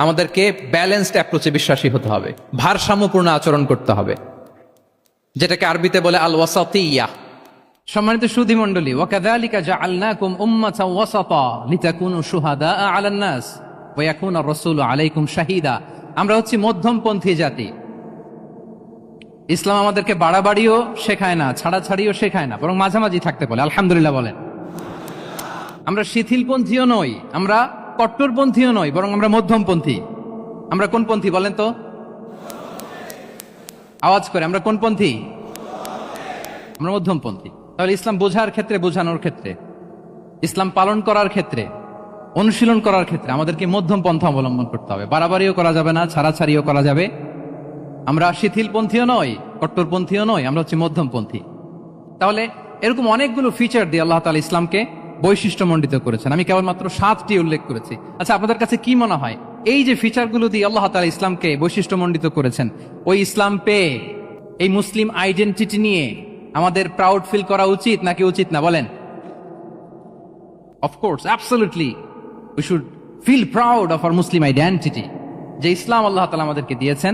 আমাদেরকে ব্যালেন্সড অ্যাপ্রোচে বিশ্বাসী হতে হবে, ভারসাম্যপূর্ণ আচরণ করতে হবে, যেটাকে আরবিতে বলে আল ওয়াসাতিয়া। সম্মানিত সুধী মণ্ডলী, ওয়াকাযালিকা জাআলনাকুম উম্মাতান ওয়াসাতা লিতাকুনু শুহাদা আলান নাস ওয়া ইয়াকুনা রাসূলু আলাইকুম শাহীদা। আমরা হচ্ছি মধ্যমপন্থী জাতি। ইসলাম আমাদেরকে বাড়াবাড়িও শেখায় না, ছাড়াছাড়িও শেখায় না, বরং মাঝামাঝি থাকতে বলে। আলহামদুলিল্লাহ বলেন। আমরা শিথিলপন্থীও নই, আমরা কট্টরপন্থীও নই, বরং আমরা মধ্যমপন্থী। আমরা কোন পন্থী বলেন তো? আওয়াজ করে, আমরা কোন পন্থী? আমরা মধ্যমপন্থী। তাহলে ইসলাম বোঝার ক্ষেত্রে, বোঝানোর ক্ষেত্রে, ইসলাম পালন করার ক্ষেত্রে, অনুশীলন করার ক্ষেত্রে আমাদেরকে মধ্যম পন্থা অবলম্বন করতে হবে। বাড়াবাড়িও করা যাবে না, ছাড়াছাড়িও করা যাবে। আমরা শিথিলপন্থীও নই, কট্টরপন্থীও নই, আমরা হচ্ছে মধ্যমপন্থী। তাহলে এরকম অনেকগুলো ফিচার দিয়ে আল্লাহ তাআলা ইসলামকে বৈশিষ্ট্যমণ্ডিত করেছেন। আমি কেবলমাত্র 7টি উল্লেখ করেছি। আচ্ছা, আপনাদের কাছে কি মনে হয়, এই যে ফিচারগুলো দিয়ে আল্লাহ তাআলা ইসলামকে বৈশিষ্ট্যমণ্ডিত করেছেন, ওই ইসলাম পেয়ে এই মুসলিম আইডেন্টিটি নিয়ে আমাদের প্রাউড ফিল করা উচিত নাকি উচিত না বলেন? Of course, absolutely we should feel proud of our Muslim identity. যে ইসলাম আল্লাহ তাআলা আমাদেরকে দিয়েছেন,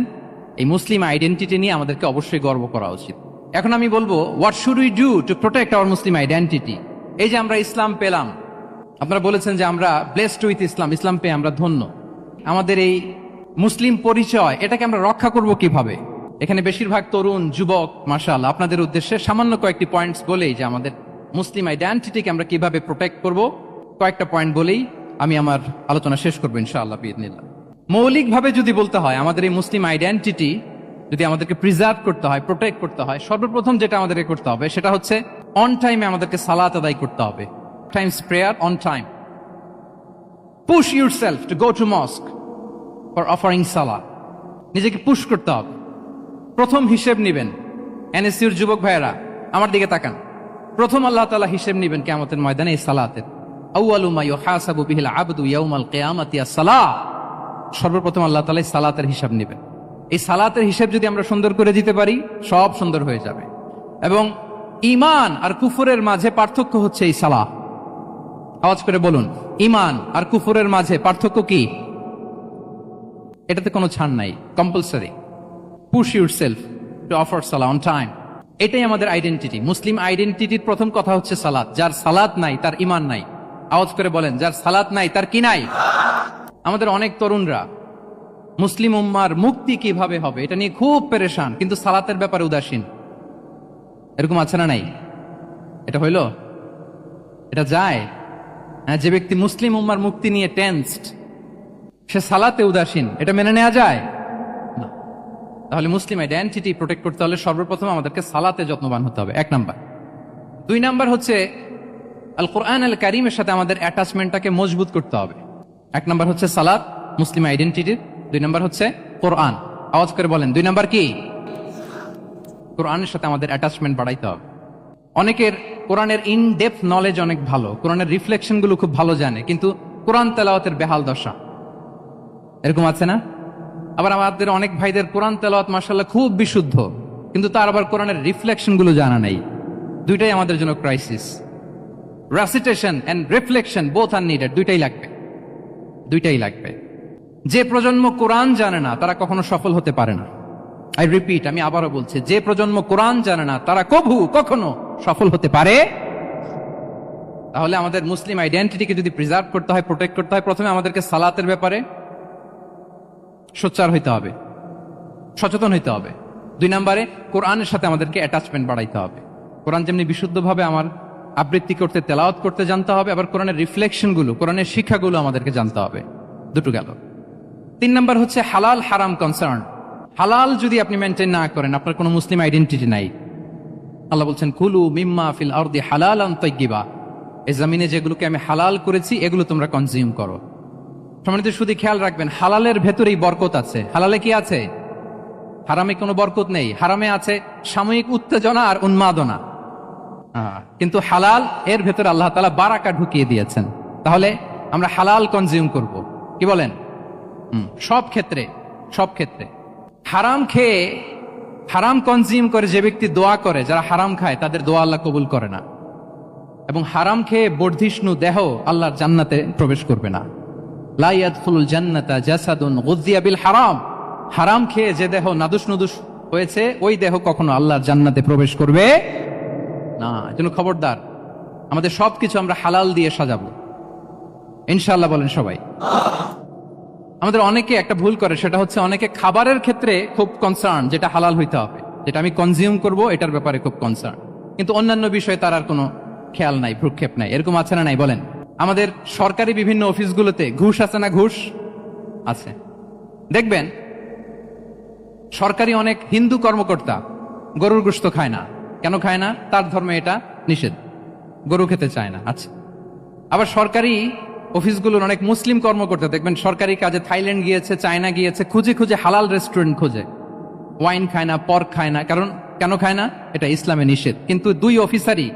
এই মুসলিম আইডেন্টিটি নিয়ে আমাদেরকে অবশ্যই গর্ব করা উচিত। এখন আমি বলবো, what should we do to protect our Muslim identity? এই যে আমরা ইসলাম পেলাম, আপনারা বলেছেন যে আমরা ব্লেসড উইথ ইসলাম, ইসলাম পেয়ে আমরা ধন্য। আমাদের এই মুসলিম পরিচয়, এটাকে আমরা রক্ষা করব কিভাবে? এখানে বেশিরভাগ তরুণ যুবক, মাশাআল্লাহ, আপনাদের উদ্দেশ্যে সামান্য কয়েকটি পয়েন্টস বলেই যে আমাদের মুসলিম আইডেন্টিটিকে আমরা কিভাবে প্রোটেক্ট করব, কয়েকটা পয়েন্ট বলেই আমি আমার আলোচনা শেষ করবো ইনশাআল্লাহ বিইذনিল্লাহ। মৌলিকভাবে যদি বলতে হয়, আমাদের এই মুসলিম আইডেন্টিটি যদি আমাদেরকে প্রিজার্ভ করতে হয়, প্রোটেক্ট করতে হয়, সর্বপ্রথম যেটা আমাদেরকে করতে হবে সেটা হচ্ছে অন টাইমে আমাদেরকে সালাত আদায় করতে হবে। Times prayer on time. Push yourself to go to mosque for offering সালাহ। নিজেকে পুশ করতে হবে। প্রথম হিসেব নিবেন। এনএসইউর যুবক ভাইয়েরা আমার দিকে তাকান। প্রথম আল্লাহ তাআলা হিসেব নিবেন কিয়ামতের ময়দানে এই সালাতের। আউয়ালু মা ইউহাসাবু বিহিল আবদু ইয়াউমাল কিয়ামাতি আস-সালাহ। সর্বপ্রথম আল্লাহ তাআলা এই সালাতের হিসাব নেবেন। এই সালাতের হিসেব যদি আমরা সুন্দর করে দিতে পারি, সব সুন্দর হয়ে যাবে। এবং ঈমান আর কুফরের মাঝে পার্থক্য হচ্ছে এই সালাহ। আওয়াজ করে বলুন, ঈমান আর কুফরের মাঝে পার্থক্য কি? এটাতে কোনো ছাড় নাই, compulsory. Push yourself to offer Salah on time. এটাই আমাদের আইডেন্টিটি। মুসলিম আইডেন্টিটির প্রথম কথা হচ্ছে সালাত। যার সালাত নাই তার ঈমান নাই। আওয়াজ করে বলেন, যার সালাত নাই তার কি নাই? আমাদের অনেক তরুণরা মুসলিম উম্মার মুক্তি কিভাবে হবে এটা নিয়ে খুব পেরেশান, কিন্তু সালাতের ব্যাপারে উদাসীন। এরকম আছে না নাই? এটা হইল? এটা যায়? হ্যাঁ, যে ব্যক্তি মুসলিম উম্মার মুক্তি নিয়ে টেন্সড, সে সালাতে উদাসীন, এটা মেনে নেওয়া যায় না। তাহলে মুসলিম আইডেন্টিটি প্রোটেক্ট করতে হলে সর্বপ্রথম আমাদেরকে সালাতে যত্নবান হতে হবে, 1 নাম্বার। 2 নাম্বার হচ্ছে আল কোরআন আল কারীমের সাথে আমাদের অ্যাটাচমেন্টটাকে মজবুত করতে হবে। 1 নাম্বার হচ্ছে সালাত মুসলিম আইডেন্টিটির, 2 নাম্বার হচ্ছে কোরআন। আওয়াজ করে বলেন 2 নাম্বার কি? কোরআনের সাথে আমাদের অ্যাটাচমেন্ট বাড়াইতে হবে। অনেকের কোরআনের ইন ডেপথ নলেজ অনেক ভালো, কোরআনের রিফ্লেকশন গুলো খুব ভালো জানে, কিন্তু কোরআন তেলাওয়াতের বেহাল দশা। এরকম আছে না? আবার আমাদের অনেক ভাইদের কোরআন তেলাওয়াত মাশাআল্লাহ খুব বিশুদ্ধ, কিন্তু তার আবার কোরআনের রিফ্লেকশন গুলো জানা নেই। দুইটাই আমাদের জন্য crisis. Recitation and reflection both are needed. দুইটাই লাগবে, দুইটাই লাগবে। যে প্রজন্ম কোরআন জানে না তারা কখনো সফল হতে পারে না। আই রিপিট, আমি আবারও বলছি, যে প্রজন্ম কোরআন জানে না তারা কখনো সফল হতে পারে। তাহলে আমাদের মুসলিম আইডেন্টিটিকে যদি প্রিজার্ভ করতে হয়, প্রোটেক্ট করতে হয়, প্রথমে আমাদেরকে সালাতের ব্যাপারে সোচ্চার হইতে হবে, সচেতন হইতে হবে। 2 নম্বরে কোরআনের সাথে আমাদেরকে অ্যাটাচমেন্ট বাড়াইতে হবে। কোরআন যেমনি বিশুদ্ধভাবে আমার আবৃত্তি করতে, তেলাওয়াত করতে জানতে হবে, আবার কোরআনের রিফ্লেকশন গুলো, কোরআনের শিক্ষাগুলো আমাদেরকে জানতে হবে। দুটো গেল। 3 নম্বর হচ্ছে হালাল হারাম কনসার্ন। হালাল যদি আপনি মেনটেন না করেন, আপনার কোনো মুসলিম আইডেন্টিটি নাই। আল্লাহ বলছেন কুলু মিম্মা ফিল আরদি হালালান তাইয়্যিবা, এই জমিনে যেগুলোকে আমি হালাল করেছি এগুলো তোমরা কনজিউম করো। সম্মানিত শুধু খেয়াল রাখবেন, হালালের ভেতরেই বরকত আছে। হালালে কি আছে? হারামে কোনো বরকত নেই। হারামে আছে সাময়িক উত্তেজনা আর উন্মাদনা, কিন্তু হালাল এর ভেতরে আল্লাহ তাআলা বারাকা ঢুকিয়ে দিয়েছেন। তাহলে আমরা হালাল কনজিউম করব, কি বলেন? সব ক্ষেত্রে, সব ক্ষেত্রে। হারাম খেয়ে, হারাম কনজিউম করে যে ব্যক্তি দোয়া করে, যারা হারাম খায় তাদের দোয়া আল্লাহ কবুল করে না। এবং হারাম খেয়ে বর্ধিষ্ণু দেহ আল্লাহর জান্নাতে প্রবেশ করবে না। লা ইয়াদখুলুল জান্নাতা জাসাদুন গুযিয়া বিল হারাম। হারাম খেয়ে যে দেহ নাদুস নুদুস হয়েছে, ওই দেহ কখনো আল্লাহর জান্নাতে প্রবেশ করবে না। এজন্য খবরদার, আমাদের সবকিছু আমরা হালাল দিয়ে সাজাবো ইনশাআল্লাহ। বলেন সবাই। আমাদের অনেকে একটা ভুল করে, সেটা হচ্ছে অনেকে খাবারের ক্ষেত্রে খুব কনসার্ন, যেটা হালাল হইতে হবে, যেটা আমি কনজিউম করব এটার ব্যাপারে খুব কনসার্ন, কিন্তু অন্যান্য বিষয়ে তার আর কোনো খেয়াল নাই, ভ্রুক্ষেপ নাই। এরকম আছে না নাই বলেন? আমাদের সরকারি বিভিন্ন অফিসগুলোতে ঘুষ আছে না? ঘুষ আছে। দেখবেন সরকারি অনেক হিন্দু কর্মকর্তা গরুর গোশত খায় না। কেন খায় না? তার ধর্মে এটা নিষেধ, গরু খেতে চায় না। আচ্ছা, আবার সরকারি অফিসগুলোর অনেক মুসলিম কর্মকর্তা দেখবেন সরকারি কাজে থাইল্যান্ড গিয়েছে, চায়না গিয়েছে, খুঁজে খুঁজে হালাল রেস্টুরেন্ট খোঁজে, ওয়াইন খায় না, পর্ক খায় না। কারণ কেন খায় না? এটা ইসলামে নিষেধ। কিন্তু দুই অফিসারই,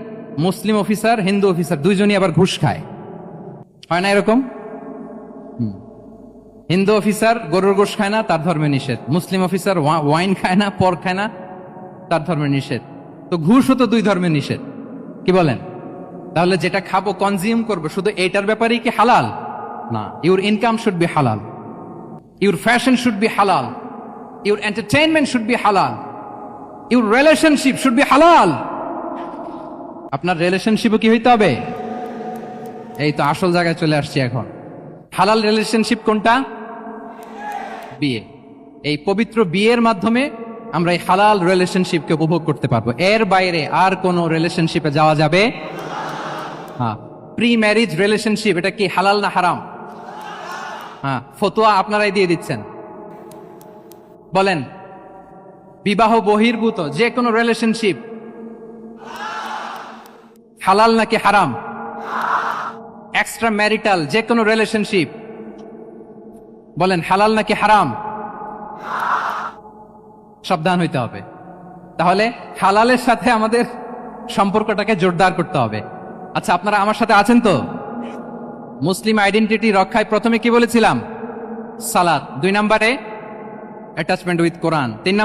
মুসলিম অফিসার, হিন্দু অফিসার, দুইজনই আবার ঘুষ খায়। হয় না এরকম? হিন্দু অফিসার গরুর গোশ খায় না, তার ধর্মে নিষেধ। মুসলিম অফিসার ওয়াইন খায় না, পর্ক খায় না, তার ধর্মে নিষেধ। তো ঘুষও তো দুই ধর্মে নিষেধ, কি বলেন? তাহলে যেটা খাবো, কনজিউম করবো, শুধু এইটার ব্যাপারেই কি হালাল? না। ইউর ইনকাম শুড বি হালাল, ইউর ফ্যাশন শুড বি হালাল, ইউর এন্টারটেইনমেন্ট শুড বি হালাল, ইউর রিলেশনশিপ শুড বি হালাল। আপনার রিলেশনশিপও কি হইতে হবে? এই তো আসল জায়গায় চলে আসছি এখন। হালাল রিলেশনশিপ কোনটা? বিয়ে। এই পবিত্র বিয়ের মাধ্যমে আমরা এই হালাল রিলেশনশিপকে উপভোগ করতে পারবো। এর বাইরে আর কোন রিলেশনশিপে যাওয়া যাবে? হ্যাঁ। প্রি ম্যারিজ রিলেশনশিপ, এটা কি হালাল না হারাম? হ্যাঁ, ফতোয়া আপনারাই দিয়ে দিচ্ছেন। বলেন, বিবাহ বহির্ভূত যে কোনো রিলেশনশিপ হালাল নাকি হারাম? এক্সট্রা ম্যারিটাল যে কোনো রিলেশনশিপ বলেন হালাল নাকি হারাম? সাবধান হইতে হবে। তাহলে হালালের সাথে আমাদের সম্পর্কটাকে জোরদার করতে হবে। আচ্ছা, আপনারা আমার সাথে আছেন তো? মুসলিম আইডেন্টিটি রক্ষায় প্রথমে কি বলেছিলাম? সালাত। 2 নম্বরে অ্যাটাচমেন্ট উইথ কোরআন। 3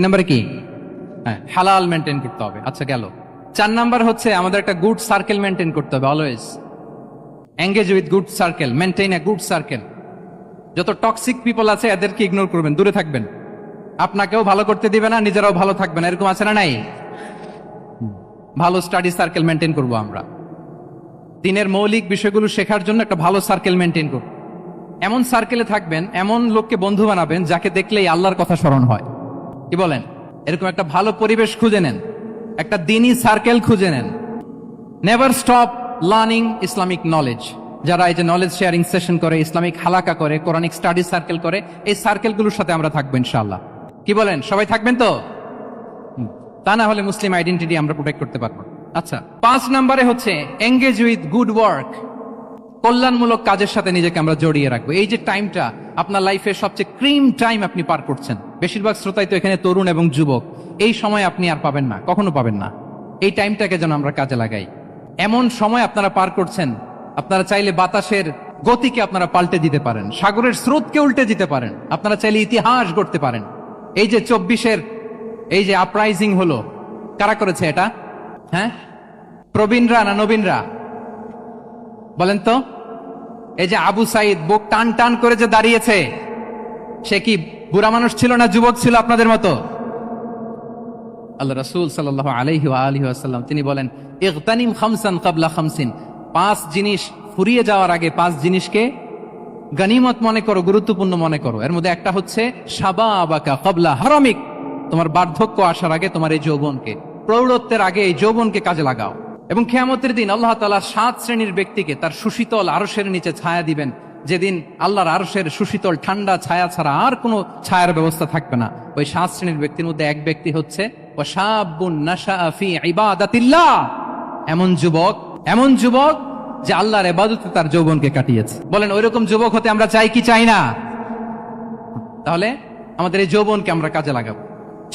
নম্বরে কি? হ্যাঁ, হালাল মেনটেন করতে হবে। আচ্ছা গেল। 4 নাম্বার হচ্ছে আমাদের একটা গুড সার্কেল মেনটেন করতে হবে। Always engage with good circle, maintain a good circle. যত টক্সিক পিপল আছে এদেরকে ইগনোর করবেন, দূরে থাকবেন। আপনাকেও ভালো করতে দিবে না, নিজেরাও ভালো থাকবেন। এরকম আছে না নাই? ভালো স্টাডি সার্কেল মেনটেন করব আমরা। দিনের মৌলিক বিষয়গুলো শেখার জন্য একটা ভালো সার্কেল মেনটেন করব। এমন সার্কেলে থাকবেন, এমন লোককে বন্ধু বানাবেন যাকে দেখলেই আল্লাহর কথা স্মরণ হয়, কি বলেন? এরকম একটা ভালো পরিবেশ খুঁজে নেন, একটা দিনী সার্কেল খুঁজে নেন। Never stop learning Islamic knowledge. যারা এই যে নলেজ শেয়ারিং সেশন করে, ইসলামিক হালাকা করে, কোরআনিক স্টাডি সার্কেল করে, এই সার্কেলগুলোর সাথে আমরা থাকবো ইনশাআল্লাহ। কি বলেন? সবাই থাকবেন তো? তা না হলে মুসলিম আইডেন্টিটি আমরা প্রোটেক্ট করতে পারবো। আচ্ছা, 5 নম্বরে হচ্ছে এঙ্গেজ উইথ গুড ওয়ার্ক। কল্যাণমূলক কাজের সাথে নিজেকে আমরা জড়িয়ে রাখবো। এই যে টাইমটা আপনার লাইফের সবচেয়ে ক্রিম টাইম আপনি পার করছেন, বেশিরভাগ শ্রোতাই তো এখানে তরুণ এবং যুবক, এই সময় আপনি আর পাবেন না, কখনো পাবেন না। এই টাইমটাকে যেন আমরা কাজে লাগাই। এমন সময় আপনারা পার করছেন, আপনারা চাইলে বাতাসের গতিকে আপনারা পাল্টে দিতে পারেন, সাগরের স্রোতকে উল্টে দিতে পারেন, আপনারা চাইলে ইতিহাস গড়তে পারেন। এই যে 24-এর এই যে আপরাইজিং হলো, কারা করেছে এটা? হ্যাঁ, প্রবীণরা না নবীনরা? বলেন তো। এই যে আবু সাইদ বুক টান টান করে যে দাঁড়িয়েছে, সে কি বুড়া মানুষ ছিল না যুবক ছিল আপনাদের মতো? আল্লাহ রাসূল সাল্লাল্লাহু আলাইহি ওয়া আলিহি ওয়াসাল্লাম তিনি বলেন, ইগতানিম খামসান ক্বাবলা খামসিন, 5 জিনিস ফুরিয়ে যাওয়ার আগে 5 জিনিসকে গনিমত মনে করো, গুরুত্বপূর্ণ মনে করো। এর মধ্যে একটা হচ্ছে শাবাবাকা ক্বাবলা হারামিক, তোমার বার্ধক্য আসার আগে তোমার এই যৌবনকে, প্রৌঢ়ত্বের আগে এই যৌবনকে কাজে লাগাও। এবং কিয়ামতের দিন আল্লাহ তাআলা 7 শ্রেণীর ব্যক্তিকে তার সুশীতল আরশের নিচে ছায়া দিবেন, যেদিন আল্লাহর আরশের সুশীতল ঠান্ডা ছায়া ছাড়া আর কোনো ছায়ার ব্যবস্থা থাকবে না। ওই 7 শ্রেণীর ব্যক্তির মধ্যে এক ব্যক্তি হচ্ছে ওয়াশাবুন নাশাআ ফি ইবাদাতিল্লাহ, এমন যুবক যে আল্লাহর ইবাদতে তার যৌবনকে কাটিয়েছে। বলেন ওইরকম যুবক হতে আমরা চাই কি চাই না? তাহলে আমাদের এই যৌবনকে আমরা কাজে লাগাবো।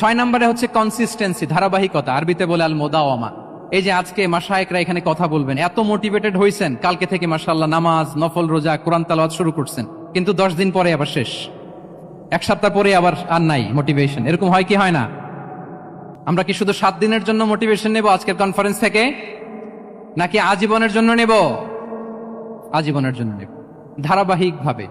6 নম্বরে হচ্ছে কনসিস্টেন্সি, ধারাবাহিকতা, আরবিতে বলে আল মুদাওয়ামা। এই যে আজকে মাশায়েখরা এখানে কথা বলবেন, এত মোটিভেটেড হইছেন, কালকে থেকে মাশাআল্লাহ নামাজ, নফল রোজা, কোরআন তেলাওয়াত শুরু করছেন, কিন্তু 10 দিন পরে আবার শেষ, 1 সপ্তাহ পরে আবার আর নাই মোটিভেশন। এরকম হয় কি হয় না? আমরা কি শুধু 7 দিনের জন্য মোটিভেশন নেব আজকের কনফারেন্স থেকে, নাকি আজীবনের জন্য নেব? আজীবনের জন্য নেব। ধারাবাহিকভাবে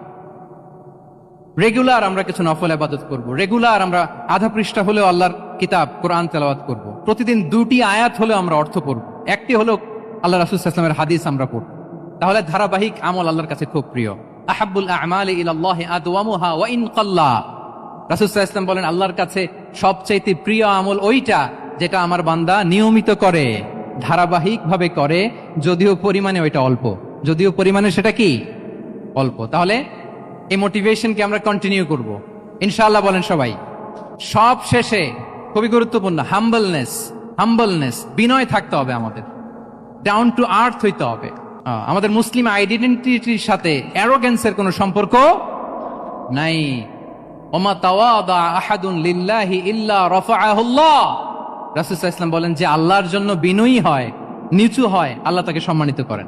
রেগুলার আমরা কিছু নফল ইবাদত করব, রেগুলার আমরা আধা পৃষ্ঠা হলেও আল্লাহর কিতাব কোরআন তেলাওয়াত করব, প্রতিদিন 2টি আয়াত হলেও আমরা অর্থ পড়ব, একটি হলেও আল্লাহ রাসূল সাল্লাল্লাহু আলাইহি ওয়াসাল্লামের হাদিস আমরা পড়ব। তাহলে ধারাবাহিক আমল আল্লাহর কাছে খুব প্রিয়। আহাব্বুল আ'মালি ইলাল্লাহি আদওয়ামুহা ওয়া ইন কাল্লা, রাসূল সাল্লাল্লাহু আলাইহি ওয়াসাল্লাম বলেন আল্লাহর কাছে সবচাইতে প্রিয় আমল ওইটা যেটা আমার বান্দা নিয়মিত করে, ধারাবাহিকভাবে করে, যদিও পরিমাণে ওইটা অল্প, যদিও পরিমাণে সেটা কি অল্প। তাহলে এই মোটিভেশনকে আমরা কন্টিনিউ করব ইনশাআল্লাহ। বলেন সবাই। সব শেষে খুবই গুরুত্বপূর্ণ হাম্বলনেস, বিনয় থাকতে হবে আমাদের, ডাউন টু আর্থ হইতে হবে। আমাদের মুসলিম আইডেন্টিটির সাথে অ্যারোগেন্সের কোনো সম্পর্ক নাই। ওমা তাওয়াদা আহাদুন লিল্লাহি ইল্লা রাফাআহুল্লাহ, রাসূল সাল্লাল্লাহু আলাইহি ওয়াসাল্লাম বলেন যে আল্লাহর জন্য বিনয়ী হয়, নিচু হয়, আল্লাহ তাকে সম্মানিত করেন।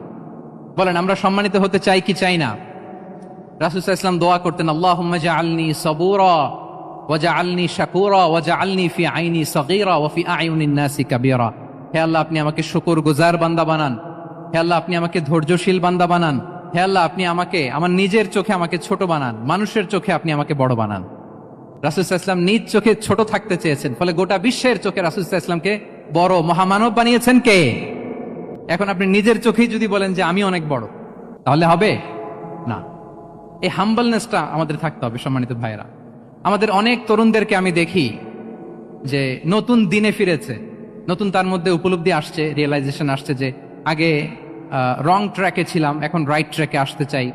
বলেন আমরা সম্মানিত হতে চাই কি চাই না? রাসূল সাল্লাল্লাহু আলাইহি ওয়াসাল্লাম দোয়া করতেন, আল্লাহুম্মা জাআলনি সাবুরা ওয়া জাআলনি শাকুরা ওয়া জাআলনি ফি আইনি সাগীরা ওয়া ফি আয়ুনিন নাসি কাবীরা। হে আল্লাহ আপনি আমাকে শুকরগুজার বান্দা বানান, হে আল্লাহ আপনি আমাকে ধৈর্যশীল বান্দা বানান, হে আল্লাহ আপনি আমাকে আমার নিজের চোখে আমাকে ছোট বানান, মানুষের চোখে আপনি আমাকে বড় বানান। রাসূল সাল্লাল্লাহু আলাইহি ওয়াসাল্লাম নিজ চোখে ছোট থাকতে চেয়েছেন, ফলে গোটা বিশ্বের চোখে রাসূল সাল্লাল্লাহু আলাইহি ওয়াসাল্লামকে বড় মহামানব বানিয়েছেন কে? এখন আপনি নিজের চোখেই যদি বলেন যে আমি অনেক বড়, তাহলে হবে না। এই হাম্বলনেসটা আমাদের থাকতে হবে। সম্মানিত ভাইয়েরা, আমাদের অনেক তরুণদেরকে আমি দেখি যে নতুন দিনে ফিরেছে, নতুন তার মধ্যে উপলব্ধি আসছে, রিয়েলাইজেশন আসছে যে আগে রং ট্র্যাকে ছিলাম, এখন রাইট ট্র্যাকে আসতে চাই,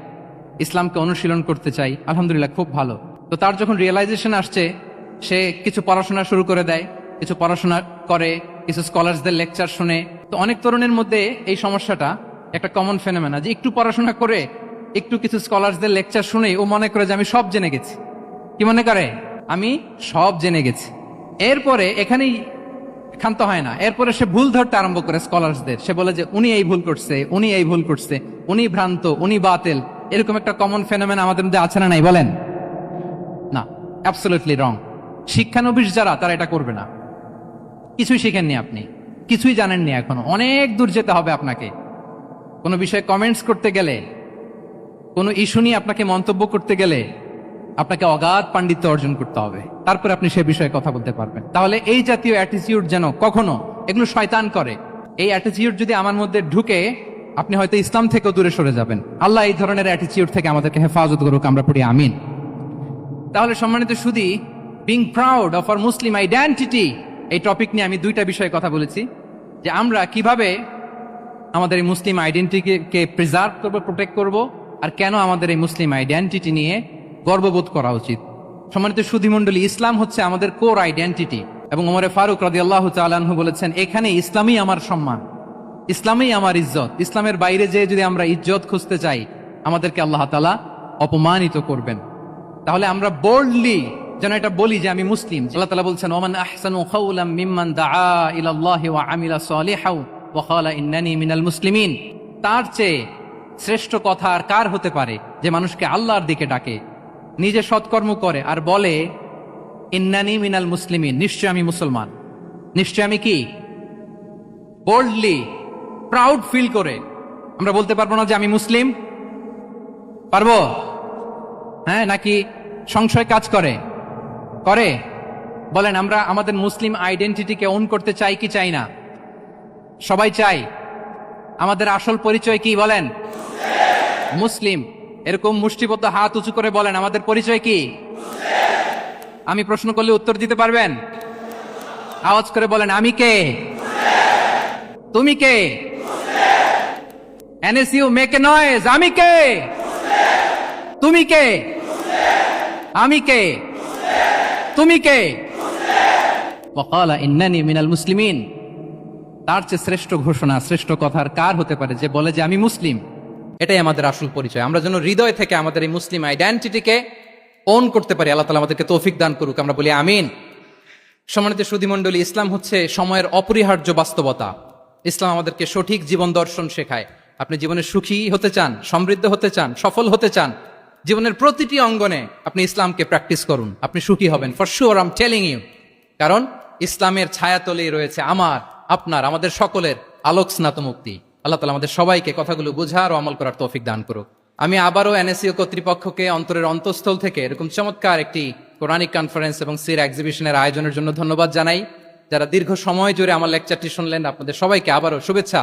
ইসলামকে অনুশীলন করতে চাই। আলহামদুলিল্লাহ, খুব ভালো। তো তার যখন রিয়েলাইজেশন আসছে, সে কিছু পড়াশোনা শুরু করে দেয়, কিছু পড়াশোনা করে, কিছু স্কলারসদের লেকচার শুনে। তো অনেক তরুণের মধ্যে এই সমস্যাটা একটা কমন ফেনোমেনা, যে একটু পড়াশোনা করে, একটু কিছু স্কলারসদের লেকচার শুনে ও মনে করে যে আমি সব জেনে গেছি। কি মনে করে? আমি সব জেনে গেছি। এরপরে এখানেই ক্ষান্ত হয় না, এরপরে সে ভুল ধরতে আরম্ভ করে স্কলারসদের। সে বলে যে উনি এই ভুল করছে, উনি এই ভুল করছে, উনি ভ্রান্ত, উনি বাতিল। এরকম একটা কমন ফেনোমেনা আমাদের মধ্যে আছে না নাই? বলেন না, অ্যাবসলিউটলি রং। শিক্ষানবিশ যারা, তারা এটা করবে না। কিছুই শিখেননি আপনি, কিছুই জানেননি, এখনো অনেক দূর যেতে হবে আপনাকে। কোনো বিষয়ে কমেন্টস করতে গেলে, কোনো ইস্যু নিয়ে আপনাকে মন্তব্য করতে গেলে আপনাকে অগাধ পাণ্ডিত্য অর্জন করতে হবে, তারপরে আপনি সে বিষয়ে কথা বলতে পারবেন। তাহলে এই জাতীয় অ্যাটিটিউড যেন কখনো, এগুলো শয়তান করে, এই অ্যাটিটিউড যদি আমার মধ্যে ঢুকে, আপনি হয়তো ইসলাম থেকেও দূরে সরে যাবেন। আল্লাহ এই ধরনের অ্যাটিটিউড থেকে আমাদেরকে হেফাজত করুক, আমরা পড়ি আমিন। তাহলে সম্মানিত সুধী, being proud of our Muslim identity, এই টপিক নিয়ে আমি 2টা বিষয়ে কথা বলেছি, যে আমরা কিভাবে আমাদের এই মুসলিম আইডেন্টিটিকে প্রিজার্ভ করবো, প্রোটেক্ট করব, আর কেন আমাদের এই মুসলিম আইডেন্টিটি নিয়ে গর্ববোধ করা উচিত। সম্মানিত সুধী মণ্ডলী, ইসলাম হচ্ছে আমাদের কোর আইডেন্টিটি, এবং ওমরে ফারুক রাদিয়াল্লাহু তাআলা আনহু বলেছেন, এখানে ইসলামই আমার সম্মান, ইসলামেই আমার ইজ্জত। ইসলামের বাইরে যেয়ে যদি আমরা ইজ্জত খুঁজতে চাই, আমাদেরকে আল্লাহ তাআলা অপমানিত করবেন। তাহলে আমরা বোল্ডলি যেন এটা বলি যে আমি মুসলিম। আল্লাহ তাআলা বলছেন, ওমান আহসানু কাওলাম মিম্মান দাআ ইলাল্লাহি ওয়া আমিলা সালিহাও ওয়া ক্বালা ইন্নানি মিনাল মুসলিমিন। তার চেয়ে শ্রেষ্ঠ কথা আর কার হতে পারে যে মানুষকে আল্লাহর দিকে ডাকে, নিজে সৎকর্ম করে আর বলে ইন্নানি মিনাল মুসলিমিন, নিশ্চয় আমি মুসলমান। নিশ্চয় আমি কি? বোল্ডলি প্রাউড ফিল করে আমরা বলতে পারবো না যে আমি মুসলিম? পারবো? হ্যাঁ, নাকি সংশয় কাজ করে? করে? বলেন, আমরা আমাদের মুসলিম আইডেন্টিটিকে ওন করতে চাই কি চাই না? সবাই চাই। আমাদের আসল পরিচয় কি বলেন? মুসলিম। এরকম মুষ্টিবদ্ধ হাত উঁচু করে বলেন, আমাদের পরিচয় কি? আমি প্রশ্ন করলে উত্তর দিতে পারবেন? আওয়াজ করে বলেন, আমি কে? তুমি কে? NSU make a noise. আমি কে? তুমি কে? আমি কে? তুমি কে? ওয়াকালা ইন্নানি মিনাল মুসলিমিন। তার চেয়ে শ্রেষ্ঠ ঘোষণা, শ্রেষ্ঠ কথার কার হতে পারে যে বলে যে আমি মুসলিম? এটাই আমাদের আসল পরিচয়। আমরা যেন হৃদয় থেকে আমাদের এই মুসলিম আইডেন্টিটিকে ওন করতে পারি। আল্লাহ তাআলা আমাদেরকে তৌফিক দান করুক। আমরা বলি আমিন। সম্মানিত সুধীমণ্ডলী, ইসলাম হচ্ছে সময়ের অপরিহার্য বাস্তবতা। ইসলাম আমাদেরকে সঠিক জীবন দর্শন শেখায়। আপনি জীবনে সুখী হতে চান, সমৃদ্ধ হতে চান, সফল হতে চান, জীবনের প্রতিটি অঙ্গনে আপনি ইসলামকে প্র্যাকটিস করুন, আপনি সুখী হবেন for sure, I am telling you. কারণ ইসলামের ছায়াতলেই রয়েছে আমার, আপনার, আমাদের সকলের আলোক স্নাত মুক্তি। আল্লাহ তাআলা আমাদের সবাইকে কথাগুলো বোঝার ও আমল করার তৌফিক দান করুক। আমি আবারও এনএসইউ কর্তৃপক্ষকে অন্তরের অন্তঃস্থল থেকে এরকম চমৎকার একটি কোরআনিক কনফারেন্স এবং সিরা এক্সিবিশনের আয়োজনের জন্য ধন্যবাদ জানাই। যারা দীর্ঘ সময় জুড়ে আমার লেকচারটি শুনলেন, আপনাদের সবাইকে আবারও শুভেচ্ছা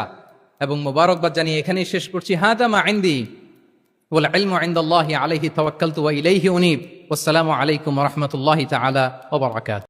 এবং মোবারকবাদ জানিয়ে এখানেই শেষ করছি। হাদা মা ইনদি ওয়াল ইলমু ইনদাল্লাহি আলাইহি তাওয়াক্কালতু ওয়া ইলাইহি উনীব। ওয়াসসালামু আলাইকুম ওয়া রাহমাতুল্লাহি তাআলা ওয়া বারাকাতুহু।